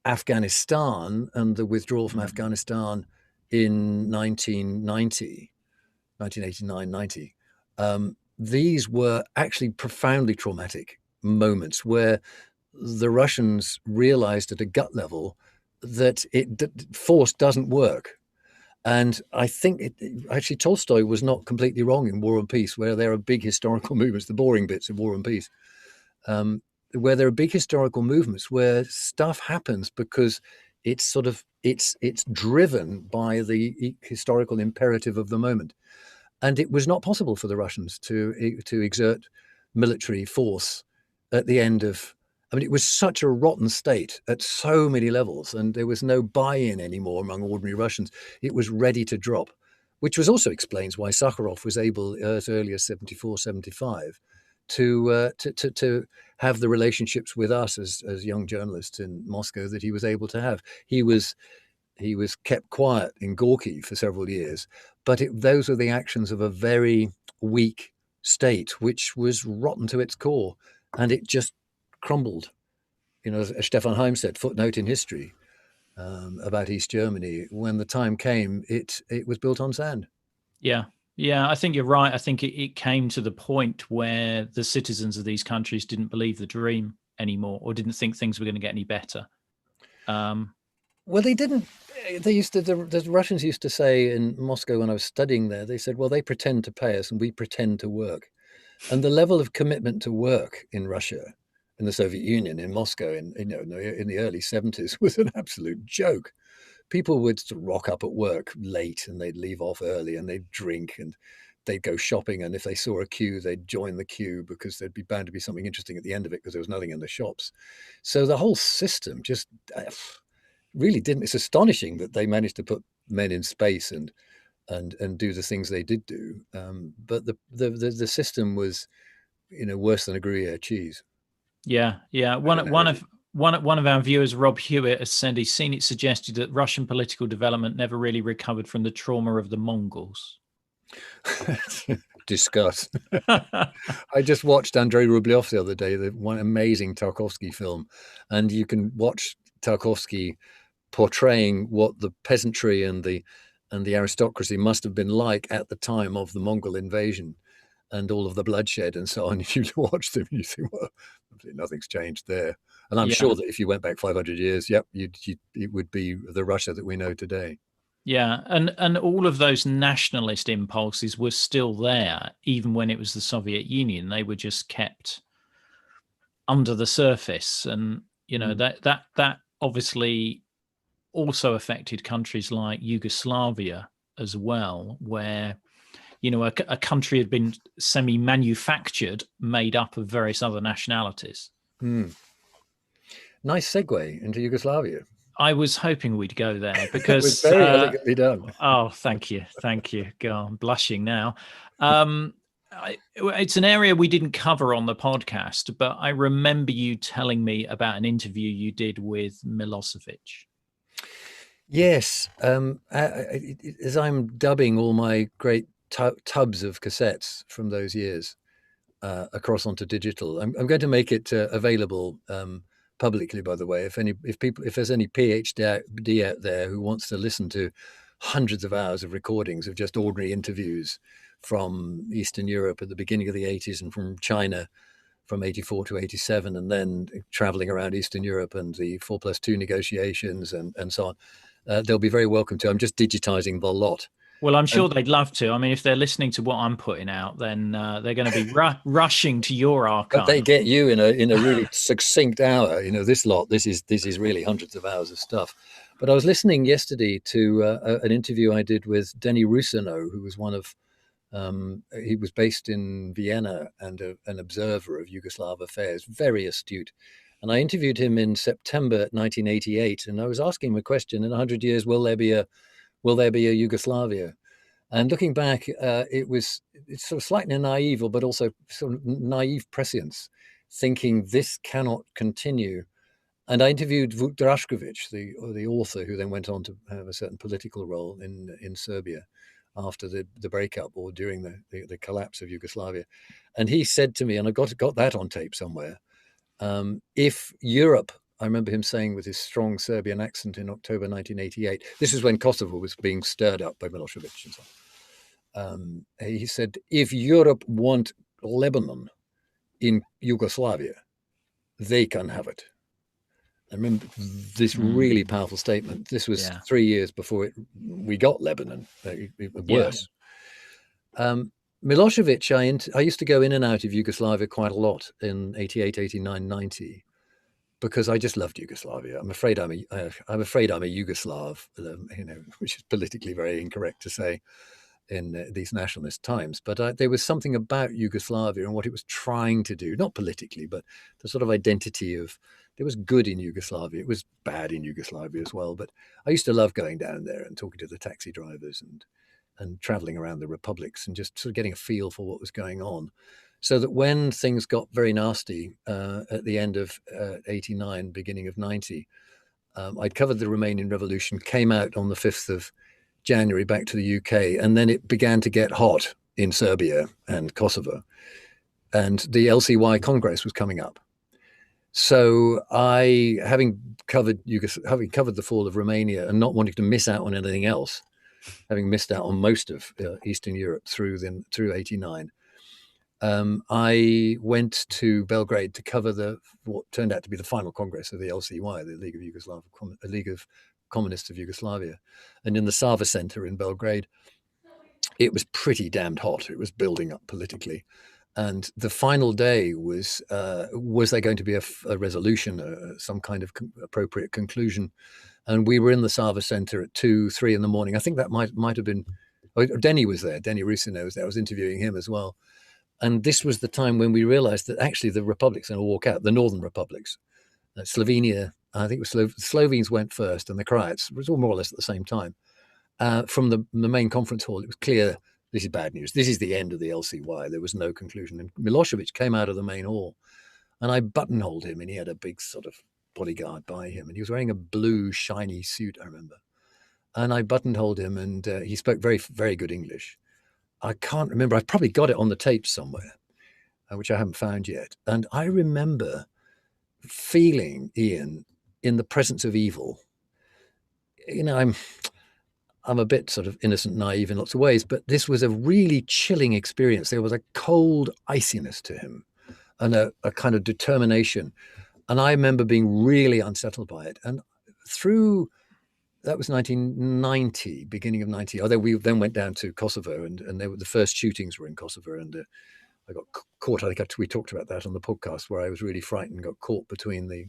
Afghanistan and the withdrawal from Afghanistan in 1989, 90. These were actually profoundly traumatic moments where the Russians realized at a gut level that force doesn't work. And I think actually Tolstoy was not completely wrong in War and Peace, where there are big historical movements, the boring bits of War and Peace, where there are big historical movements where stuff happens because it's driven by the historical imperative of the moment. And it was not possible for the Russians to exert military force at the end of, it was such a rotten state at so many levels, and there was no buy-in anymore among ordinary Russians. It was ready to drop, which also explains why Sakharov was able as early as 74, 75 to have the relationships with us as young journalists in Moscow that he was able to have. He was kept quiet in Gorky for several years, but those were the actions of a very weak state, which was rotten to its core, and it just crumbled. As Stefan Heim said, footnote in history about East Germany, when the time came, it was built on sand. Yeah, I think you're right. I think it came to the point where the citizens of these countries didn't believe the dream anymore, or didn't think things were going to get any better. Well, they didn't. The Russians used to say in Moscow when I was studying there, they said, well, they pretend to pay us and we pretend to work. And the level of commitment to work in Russia, in the Soviet Union, in Moscow, in the early 70s was an absolute joke. People would rock up at work late and they'd leave off early and they'd drink and they'd go shopping. And if they saw a queue, they'd join the queue because there'd be bound to be something interesting at the end of it because there was nothing in the shops. So the whole system just really didn't. It's astonishing that they managed to put men in space and do the things they did do. But the system was, worse than a Gruyere cheese. Yeah. One of our viewers, Rob Hewitt, has said he's seen it suggested that Russian political development never really recovered from the trauma of the Mongols. Discuss. I just watched Andrei Rublev the other day, the one amazing Tarkovsky film, and you can watch Tarkovsky portraying what the peasantry and the aristocracy must have been like at the time of the Mongol invasion and all of the bloodshed and so on. If you watch them, you think, well, nothing's changed there. And I'm sure that if you went back 500 years, it would be the Russia that we know today. Yeah, and all of those nationalist impulses were still there, even when it was the Soviet Union. They were just kept under the surface, and that obviously also affected countries like Yugoslavia as well, where a country had been semi-manufactured, made up of various other nationalities. Nice segue into Yugoslavia. I was hoping we'd go there because it was very elegantly done. Oh, thank you. God, I'm blushing now. It's an area we didn't cover on the podcast, but I remember you telling me about an interview you did with Milosevic. Yes. As I'm dubbing all my great tubs of cassettes from those years across onto digital, I'm going to make it available publicly, by the way. If there's any PhD out there who wants to listen to hundreds of hours of recordings of just ordinary interviews from Eastern Europe at the beginning of the 80s and from China from 84 to 87, and then traveling around Eastern Europe and the 4+2 negotiations and so on, they'll be very welcome to. I'm just digitizing the lot. Well, I'm sure they'd love to. I mean, if they're listening to what I'm putting out, then they're going to be rushing to your archive. But they get you in a really succinct hour. This lot. This is really hundreds of hours of stuff. But I was listening yesterday to an interview I did with Denny Rousseau, who was one of he was based in Vienna and an observer of Yugoslav affairs, very astute. And I interviewed him in September 1988, and I was asking him a question: in 100 years, will there be a Yugoslavia? And looking back, it's sort of slightly naive, but also sort of naive prescience, thinking this cannot continue. And I interviewed Vuk Drašković, the author, who then went on to have a certain political role in Serbia after the breakup or during the collapse of Yugoslavia. And he said to me, and I got that on tape somewhere, if Europe, I remember him saying with his strong Serbian accent in October 1988, this is when Kosovo was being stirred up by Milosevic and so on. He said, if Europe want Lebanon in Yugoslavia, they can have it. I remember this really powerful statement. This was 3 years before we got Lebanon. Worse. Milosevic, I used to go in and out of Yugoslavia quite a lot in 88, 89, 90. Because I just loved Yugoslavia. I'm afraid I'm a Yugoslav, which is politically very incorrect to say in these nationalist times. But there was something about Yugoslavia and what it was trying to do, not politically, but the sort of identity of, there was good in Yugoslavia. It was bad in Yugoslavia as well. But I used to love going down there and talking to the taxi drivers and traveling around the republics and just sort of getting a feel for what was going on. So that when things got very nasty at the end of 89, beginning of 90, I'd covered the Romanian Revolution, came out on the 5th of January back to the UK, and then it began to get hot in Serbia and Kosovo. And the LCY Congress was coming up. So having covered the fall of Romania and not wanting to miss out on anything else, having missed out on most of Eastern Europe through 89, I went to Belgrade to cover what turned out to be the final Congress of the LCY, the League of Communists of Yugoslavia. And in the Sava Center in Belgrade, it was pretty damned hot. It was building up politically. And the final day was there going to be a resolution, some kind of appropriate conclusion? And we were in the Sava Center at 2, 3 in the morning. I think that might have been, Denny was there. Denny Rousseau was there. I was interviewing him as well. And this was the time when we realized that actually the republics are going to walk out, the northern republics. Slovenia, I think it was Slovenes went first, and the Croats. It was all more or less at the same time. From the main conference hall, it was clear this is bad news. This is the end of the LCY. There was no conclusion. And Milosevic came out of the main hall, and I buttonholed him, and he had a big sort of bodyguard by him, and he was wearing a blue shiny suit, I remember. And I buttonholed him, and he spoke very, very good English. I can't remember. I've probably got it on the tape somewhere, which I haven't found yet. And I remember feeling, Ian, in the presence of evil. I'm a bit sort of innocent, naive in lots of ways, but this was a really chilling experience. There was a cold iciness to him and a kind of determination. And I remember being really unsettled by it. And that was 1990, beginning of 90. We then went down to Kosovo, and the first shootings were in Kosovo, and I got caught. I think we talked about that on the podcast, where I was really frightened, got caught between the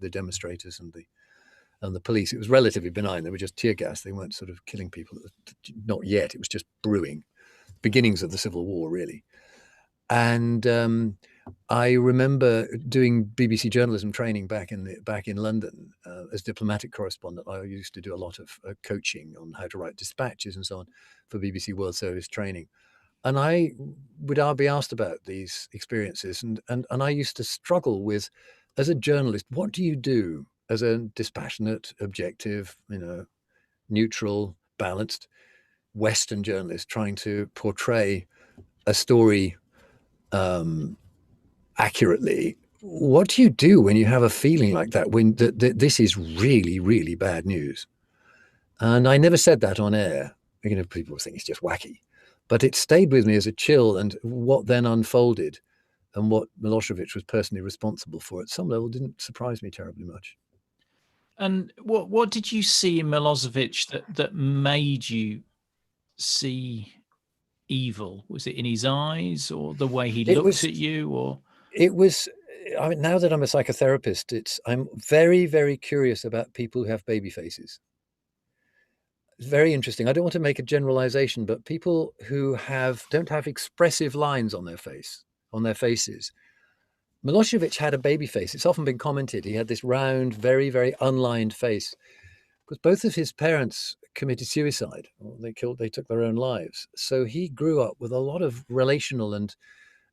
demonstrators and the police. It was relatively benign. They were just tear gas. They weren't sort of killing people. Not yet. It was just brewing. beginnings of the Civil War, really. And I remember doing BBC journalism training back in London as diplomatic correspondent. I used to do a lot of coaching on how to write dispatches and so on for BBC World Service training. And I would be asked about these experiences, and I used to struggle with, as a journalist, what do you do as a dispassionate, objective, neutral, balanced Western journalist trying to portray a story accurately? What do you do when you have a feeling like that, when this is really, really bad news? And I never said that on air. People think it's just wacky, but it stayed with me as a chill. And what then unfolded and what Milosevic was personally responsible for at some level didn't surprise me terribly much. And what did you see in Milosevic that made you see evil? Was it in his eyes, or the way he looked at you, or? It was, I mean, now that I'm a psychotherapist, I'm very, very curious about people who have baby faces. It's very interesting. I don't want to make a generalization, but people who don't have expressive lines on their faces. Milosevic had a baby face. It's often been commented he had this round, very, very unlined face, because both of his parents committed suicide. They took their own lives. So he grew up with a lot of relational and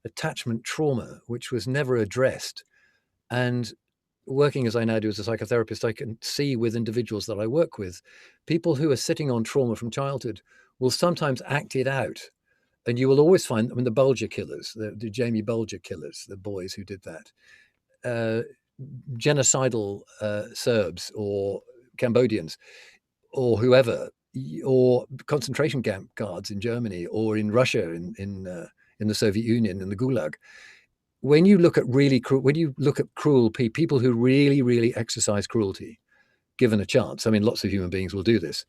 attachment trauma, which was never addressed. And working as I now do as a psychotherapist, I can see with individuals that I work with, people who are sitting on trauma from childhood will sometimes act it out. And you will always find, the Bulger killers, the Jamie Bulger killers, the boys who did that, genocidal Serbs or Cambodians or whoever, or concentration camp guards in Germany or in Russia, in the Soviet Union, in the Gulag. When you look at cruel people who really, really exercise cruelty, given a chance, lots of human beings will do this,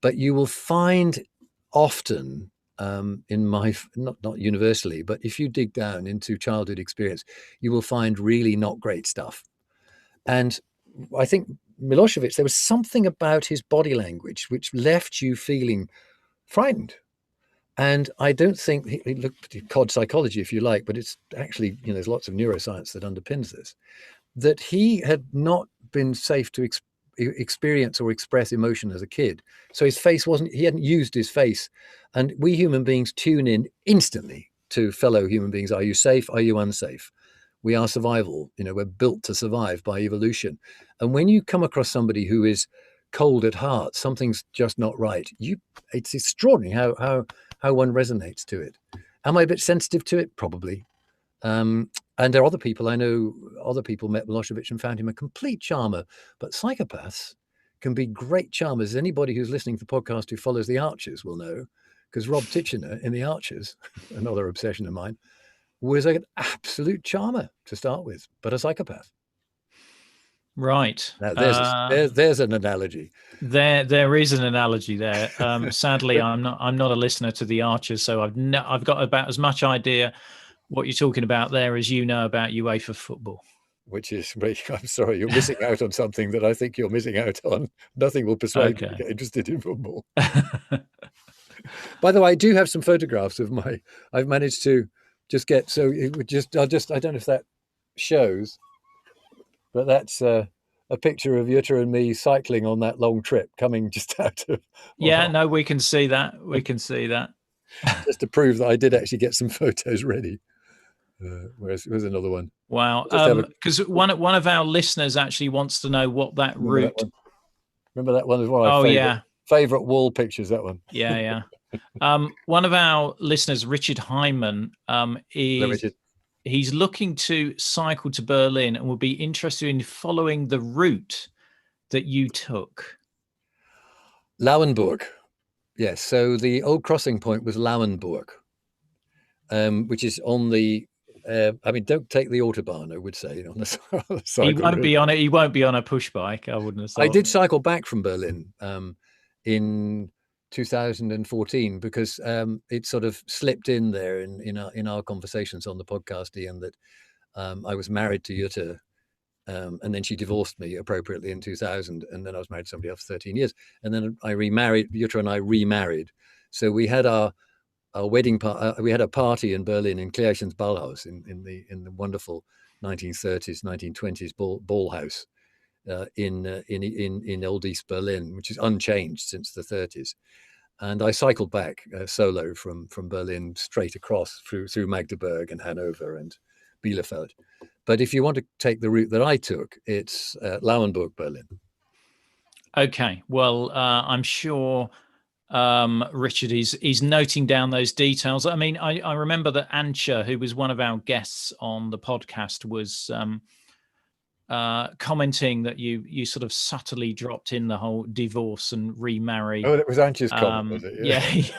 but you will find often, not universally, but if you dig down into childhood experience, you will find really not great stuff. And I think Milosevic, there was something about his body language which left you feeling frightened. And I don't think he looked at COD psychology, if you like, but it's actually, there's lots of neuroscience that underpins this, that he had not been safe to experience or express emotion as a kid. So his face he hadn't used his face. And we human beings tune in instantly to fellow human beings. Are you safe? Are you unsafe? We are survival. We're built to survive by evolution. And when you come across somebody who is cold at heart, something's just not right. It's extraordinary how one resonates to it. Am I a bit sensitive to it? Probably. And there are other people, I know other people met Milosevic and found him a complete charmer, but psychopaths can be great charmers. Anybody who's listening to the podcast who follows the Archers will know, because Rob Titchener in the Archers, another obsession of mine, was an absolute charmer to start with, but a psychopath. Right. Now, there's an analogy. There is an analogy there. Sadly, I'm not a listener to the Archers, so I've got about as much idea what you're talking about there as you know about UEFA football. Which is, I'm sorry, you're missing out on something that I think you're missing out on. Nothing will persuade you to get interested in football. By the way, I do have some photographs of I've managed to just get, so it would I don't know if that shows, but that's a picture of Jutta and me cycling on that long trip coming just out of. Yeah, no, we can see that. We can see that. Just to prove that I did actually get some photos ready. Where's another one? Wow. Because one of our listeners actually wants to know what that route. Remember that one is one of my favorite wall pictures, that one. Yeah. One of our listeners, Richard Hyman, he's looking to cycle to Berlin and would be interested in following the route that you took. Lauenburg. Yes. So the old crossing point was Lauenburg, which is on the, don't take the Autobahn, I would say, on the cycle. He won't be on it. He won't be on a push bike. I wouldn't have thought. I did cycle back from Berlin in 2014 because it sort of slipped in there in our conversations on the podcast, Ian, that I was married to Jutta, and then she divorced me appropriately in 2000, and then I was married to somebody else for 13 years, and then I remarried. Jutta and I remarried, so we had our our wedding party. We had a party in Berlin in Klärchens Ballhaus in the wonderful 1930s, 1920s ball house in old East Berlin, which is unchanged since the 30s. And I cycled back solo from Berlin straight across through Magdeburg and Hanover and Bielefeld. But if you want to take the route that I took, it's Lauenburg, Berlin. Okay, well, I'm sure Richard is noting down those details. I mean, I remember that Ancha, who was one of our guests on the podcast, was commenting that you sort of subtly dropped in the whole divorce and remarry. Oh, it was Ancha's comment, was it?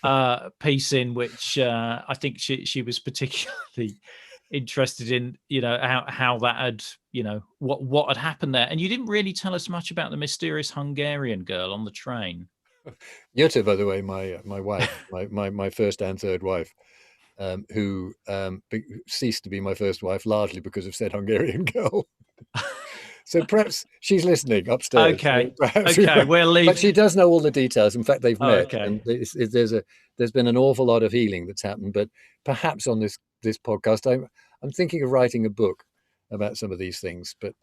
Yeah. Piece in which I think she was particularly interested in, how that had, what had happened there. And you didn't really tell us much about the mysterious Hungarian girl on the train. Jutta, by the way, my wife, my first and third wife, who ceased to be my first wife largely because of said Hungarian girl. So perhaps she's listening upstairs. Okay. Okay. We'll leave. But she does know all the details. In fact, they've met, Okay. and there's been an awful lot of healing that's happened. But perhaps on this podcast, I'm thinking of writing a book about some of these things. But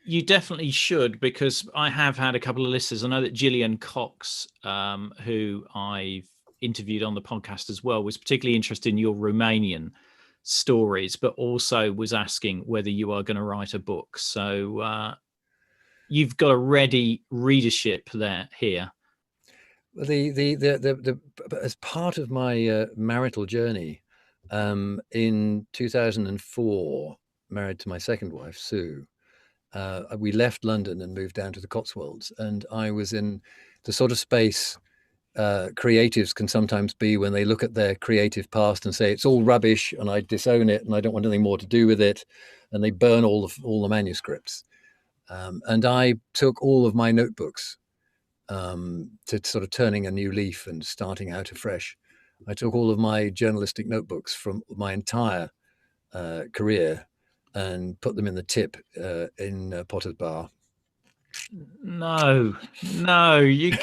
you definitely should, because I have had a couple of listeners. I know that Gillian Cox, who I've interviewed on the podcast as well, was particularly interested in your Romanian stories, but also was asking whether you are going to write a book. So you've got a ready readership here. The as part of my marital journey, in 2004, married to my second wife, Sue, we left London and moved down to the Cotswolds, and I was in the sort of space creatives can sometimes be when they look at their creative past and say it's all rubbish and I disown it and I don't want anything more to do with it, and they burn all the manuscripts. And I took all of my notebooks to sort of turning a new leaf and starting out afresh. I took all of my journalistic notebooks from my entire career and put them in the tip in Potter's Bar. No, you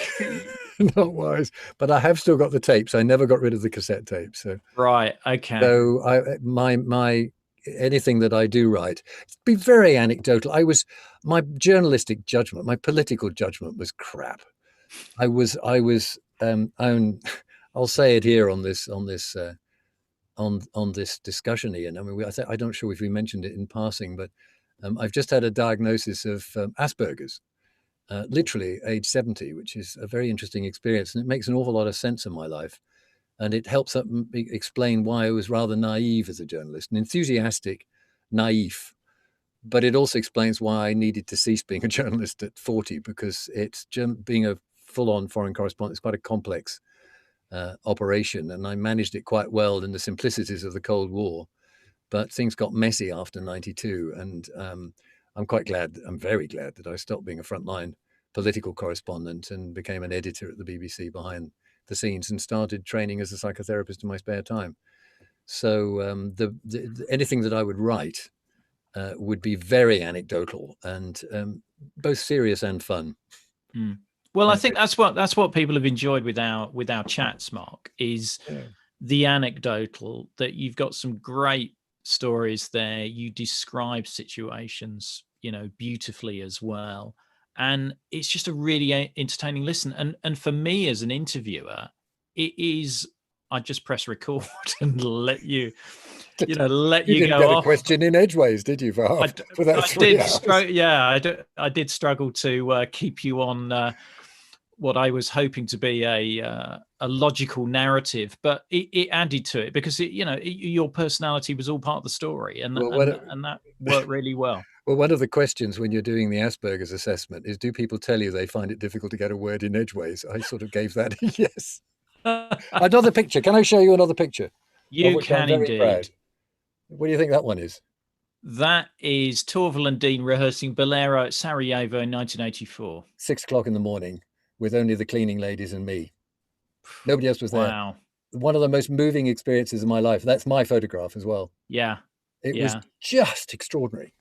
not wise, but I have still got the tapes. I never got rid of the cassette tapes. So right, okay. So my anything that I do write, be very anecdotal. My journalistic judgment, my political judgment was crap. I'll say it here on this discussion, Ian. I mean, I don't sure if we mentioned it in passing, but I've just had a diagnosis of Asperger's. Literally age 70, which is a very interesting experience. And it makes an awful lot of sense in my life. And it helps explain why I was rather naive as a journalist, and enthusiastic, naive. But it also explains why I needed to cease being a journalist at 40, because being a full-on foreign correspondent is quite a complex operation. And I managed it quite well in the simplicities of the Cold War. But things got messy after 92. And I'm very glad that I stopped being a frontline political correspondent and became an editor at the BBC behind the scenes and started training as a psychotherapist in my spare time. So anything that I would write would be very anecdotal and both serious and fun. Well, I think that's what people have enjoyed with our chats, Mark, is the anecdotal, that you've got some great stories there. You describe situations, beautifully as well. And it's just a really entertaining listen. And for me as an interviewer, it is, I just press record and let you go off. You didn't get a question in edgeways, did you? I did struggle to keep you on what I was hoping to be a logical narrative, but it added to it because your personality was all part of the story, and that worked really well. Well, one of the questions when you're doing the Asperger's assessment is, do people tell you they find it difficult to get a word in edgeways? I sort of gave that a yes. Another picture. Can I show you another picture? You can indeed. Proud. What do you think that one is? That is Torval and Dean rehearsing Bolero at Sarajevo in 1984. 6 o'clock in the morning with only the cleaning ladies and me. Nobody else was there. Wow. One of the most moving experiences of my life. That's my photograph as well. Yeah. It was just extraordinary.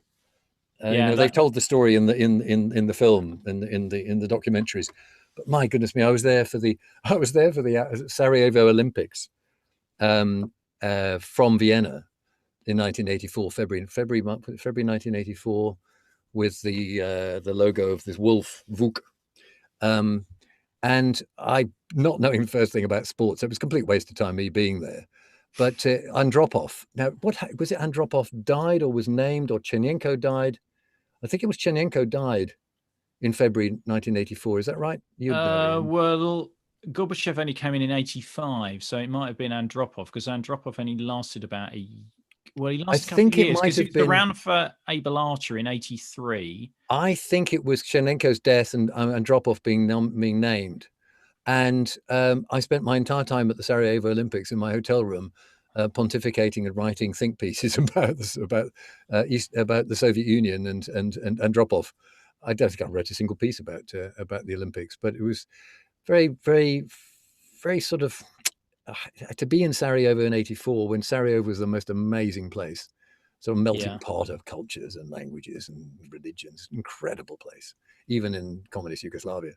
They've told the story in the film in the documentaries, But my goodness me, I was there for the Sarajevo Olympics from Vienna in 1984, February 1984, with the logo of this wolf, Vuk. And I, not knowing the first thing about sports, it was a complete waste of time me being there. But Andropov, now, what was it? Andropov died or was named, or Chernenko died? I think it was Chernenko died in February 1984. Is that right? You'd know. Well, Gorbachev only came in 85, so it might have been Andropov, because Andropov only lasted about he lasted a couple of years, because he was around for Abel Archer in 83. I think it was Chernenko's death and Andropov being named. And I spent my entire time at the Sarajevo Olympics in my hotel room, pontificating and writing think pieces about the Soviet Union and Andropov. I don't think I read a single piece about the Olympics, but it was very, very, very sort of to be in Sarajevo in '84, when Sarajevo was the most amazing place, sort of melting pot of cultures and languages and religions, incredible place, even in communist Yugoslavia.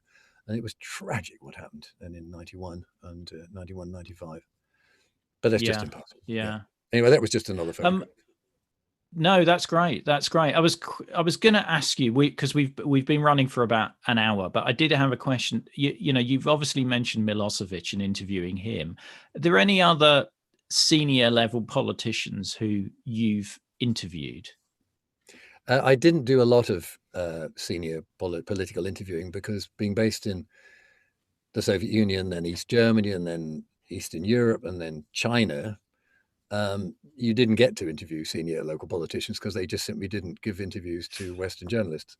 And it was tragic what happened then in 91 and 91, 95. But that's just impossible. Yeah. Anyway, that was just another photograph. No, that's great. That's great. I was going to ask you, because we've been running for about an hour, but I did have a question. You know, you've obviously mentioned Milosevic and interviewing him. Are there any other senior level politicians who you've interviewed? I didn't do a lot of senior political interviewing, because being based in the Soviet Union, then East Germany, and then Eastern Europe, and then China, you didn't get to interview senior local politicians because they just simply didn't give interviews to Western journalists.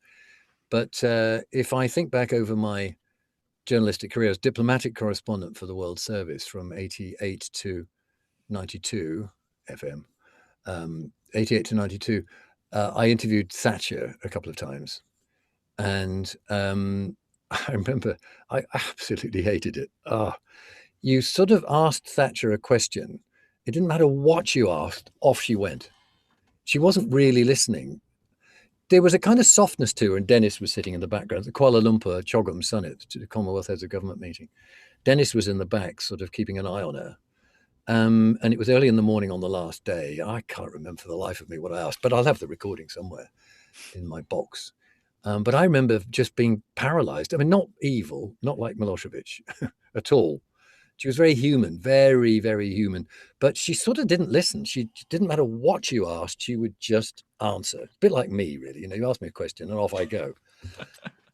But if I think back over my journalistic career as diplomatic correspondent for the World Service from 88 to 92 FM, 88 to 92, I interviewed Thatcher a couple of times. And I remember I absolutely hated it. You sort of asked Thatcher a question. It didn't matter what you asked, off she went. She wasn't really listening. There was a kind of softness to her, and Dennis was sitting in the background. The Kuala Lumpur Chogam Summit, the Commonwealth Heads of Government meeting. Dennis was in the back, sort of keeping an eye on her. And it was early in the morning on the last day. I can't remember for the life of me what I asked, but I'll have the recording somewhere in my box. But I remember just being paralyzed. I mean, not evil, not like Milosevic at all. She was very human, very, very human. But she sort of didn't listen. She didn't matter what you asked, she would just answer. A bit like me, really. You know, you ask me a question and off I go.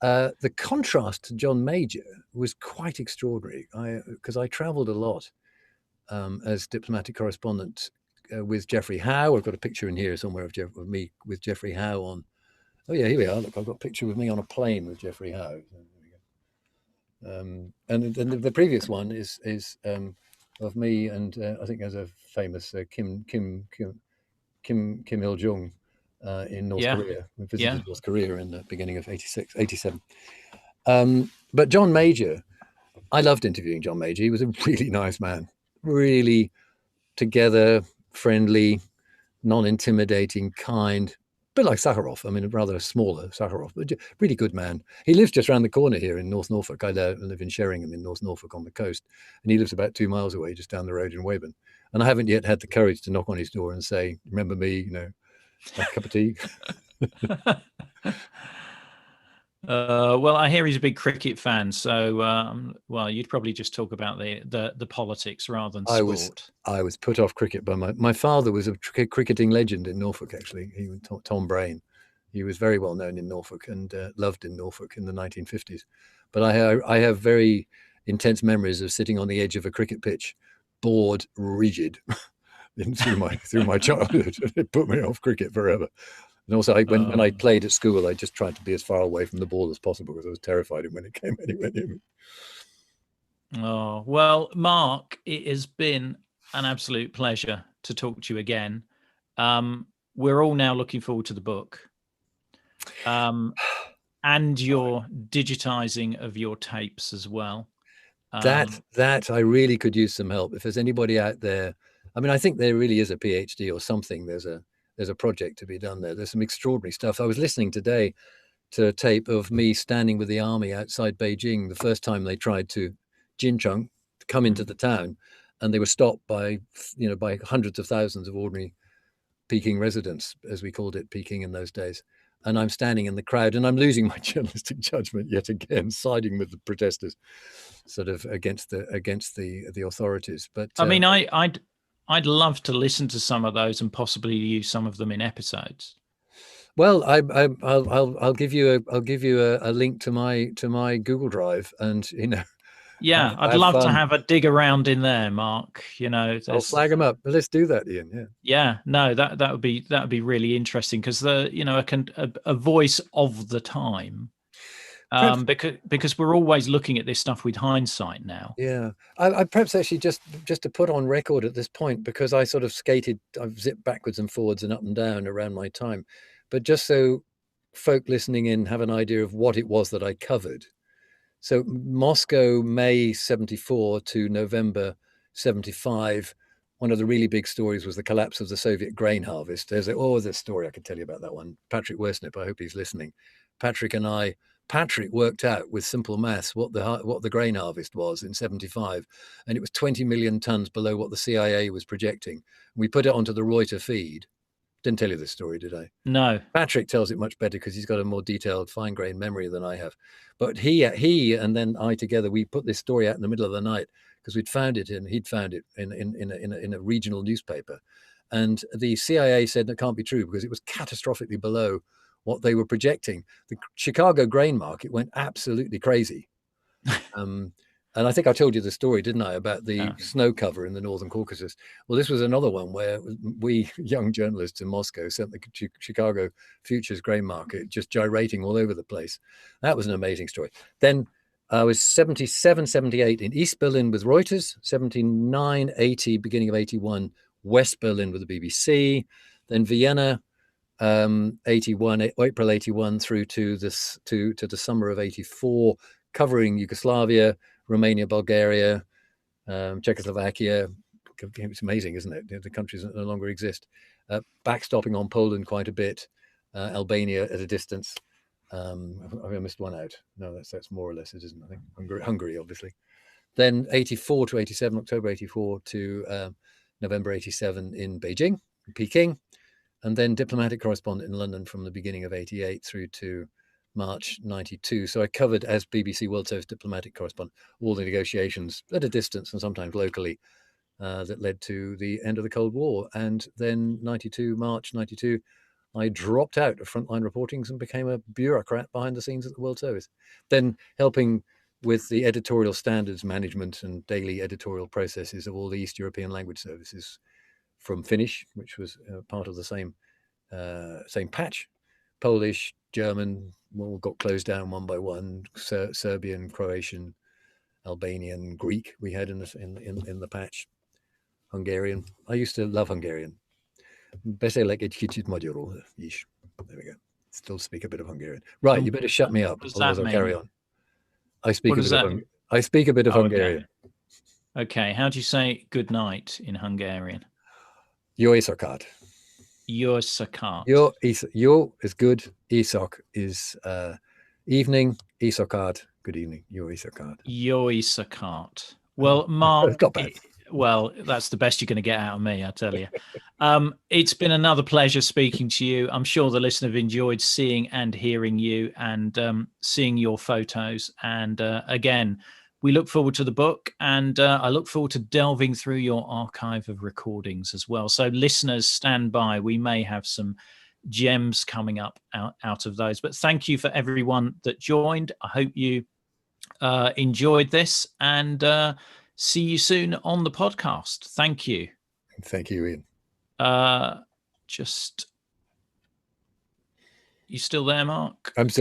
The contrast to John Major was quite extraordinary, because I traveled a lot as diplomatic correspondent with Geoffrey Howe. I've got a picture in here somewhere of me with Geoffrey Howe on. Oh yeah, here we are. Look, I've got a picture of me on a plane with Geoffrey Howe. And the previous one is of me and I think there's a famous Kim Il Jung in North Korea. We visited North Korea in the beginning of 87. But John Major, I loved interviewing John Major. He was a really nice man, really together, friendly, non-intimidating, kind. Bit like Sakharov. I mean, a rather smaller Sakharov, but really good man. He lives just around the corner here in North Norfolk. I live in Sheringham in North Norfolk on the coast, and he lives about 2 miles away, just down the road in Weyburn. And I haven't yet had the courage to knock on his door and say, "Remember me? You know, a cup of tea." Well, I hear he's a big cricket fan, so well, you'd probably just talk about the politics rather than sport. I was put off cricket by my father was a cricketing legend in Norfolk. Actually, he was Tom Brayne. He was very well known in Norfolk and loved in Norfolk in the 1950s. But I have very intense memories of sitting on the edge of a cricket pitch, bored, rigid, through my childhood. It put me off cricket forever. And also, when I played at school, I just tried to be as far away from the ball as possible because I was terrified when it came anywhere near me. Oh, well, Mark, it has been an absolute pleasure to talk to you again. We're all now looking forward to the book and your digitizing of your tapes as well. That I really could use some help. If there's anybody out there, I mean, I think there really is a PhD or something. There's a project to be done there. There's some extraordinary stuff. I was listening today tape of me standing with the army outside Beijing the first time they tried to Jincheng, to come into the town, and they were stopped by by hundreds of thousands of ordinary Peking residents, as we called it, Peking in those days. And I'm standing in the crowd, and I'm losing my journalistic judgment yet again, siding with the protesters, sort of against the authorities. But I mean, I'd love to listen to some of those and possibly use some of them in episodes. Well, I'll give you a link to my Google Drive, and Yeah, I'd have love to fun. have a dig around in there, Mark. I'll flag them up. Let's do that, Ian. Yeah. Yeah, no, that would be really interesting, because a voice of the time, because we're always looking at this stuff with hindsight now. Yeah, I perhaps actually just to put on record at this point, because I sort of I've zipped backwards and forwards and up and down around my time, but just so folk listening in have an idea of what it was that I covered. So Moscow, May 74 to November 75. One of the really big stories was the collapse of the Soviet grain harvest. There's a story I could tell you about that one. Patrick Worsnip, I hope he's listening. Patrick worked out with simple maths what the grain harvest was in 75, and it was 20 million tons below what the CIA was projecting. We put it onto the Reuters feed. Didn't tell you this story, did I? No. Patrick tells it much better because he's got a more detailed, fine-grained memory than I have. But he and then I together, we put this story out in the middle of the night because he'd found it in a regional newspaper. And the CIA said that can't be true because it was catastrophically below what they were projecting. The Chicago grain market went absolutely crazy. And I think I told you the story, didn't I, about the snow cover in the Northern Caucasus. Well, this was another one where we young journalists in Moscow sent the Chicago futures grain market just gyrating all over the place. That was an amazing story. Then I was 77, 78 in East Berlin with Reuters, 79, 80, beginning of 81, West Berlin with the BBC, then Vienna, 81, April 81 through to the summer of 84, covering Yugoslavia, Romania, Bulgaria, Czechoslovakia. It's amazing, isn't it? The countries that no longer exist. Backstopping on Poland quite a bit, Albania at a distance. I missed one out. No, that's more or less it, isn't it? I think Hungary, obviously. Then 84 to 87, October 84 to November 87 in Beijing, Peking, and then diplomatic correspondent in London from the beginning of 88 through to March 92. So I covered, as BBC World Service diplomatic correspondent, all the negotiations at a distance and sometimes locally that led to the end of the Cold War. And then March 92, I dropped out of frontline reportings and became a bureaucrat behind the scenes at the World Service, then helping with the editorial standards management and daily editorial processes of all the East European language services, from Finnish, which was part of the same patch, Polish, German, all got closed down one by one. Serbian, Croatian, Albanian, Greek we had in the patch. Hungarian. I used to love Hungarian. There we go. Still speak a bit of Hungarian. Right, you better shut me up, otherwise I'll carry on. I speak a bit of Hungarian. Okay, how do you say good night in Hungarian? Jó éjszakát. Jó éjszakát. Jó is good. Éjszak is evening. Éjszakát, good evening. Jó éjszakát. Jó éjszakát. Well, Mark, well, that's the best you're going to get out of me, I tell you. It's been another pleasure speaking to you. I'm sure the listener have enjoyed seeing and hearing you and seeing your photos. And again, we look forward to the book, and I look forward to delving through your archive of recordings as well. So listeners, stand by. We may have some gems coming up out of those. But thank you for everyone that joined. I hope you enjoyed this, and see you soon on the podcast. Thank you. Thank you, Ian. You still there, Mark? I'm still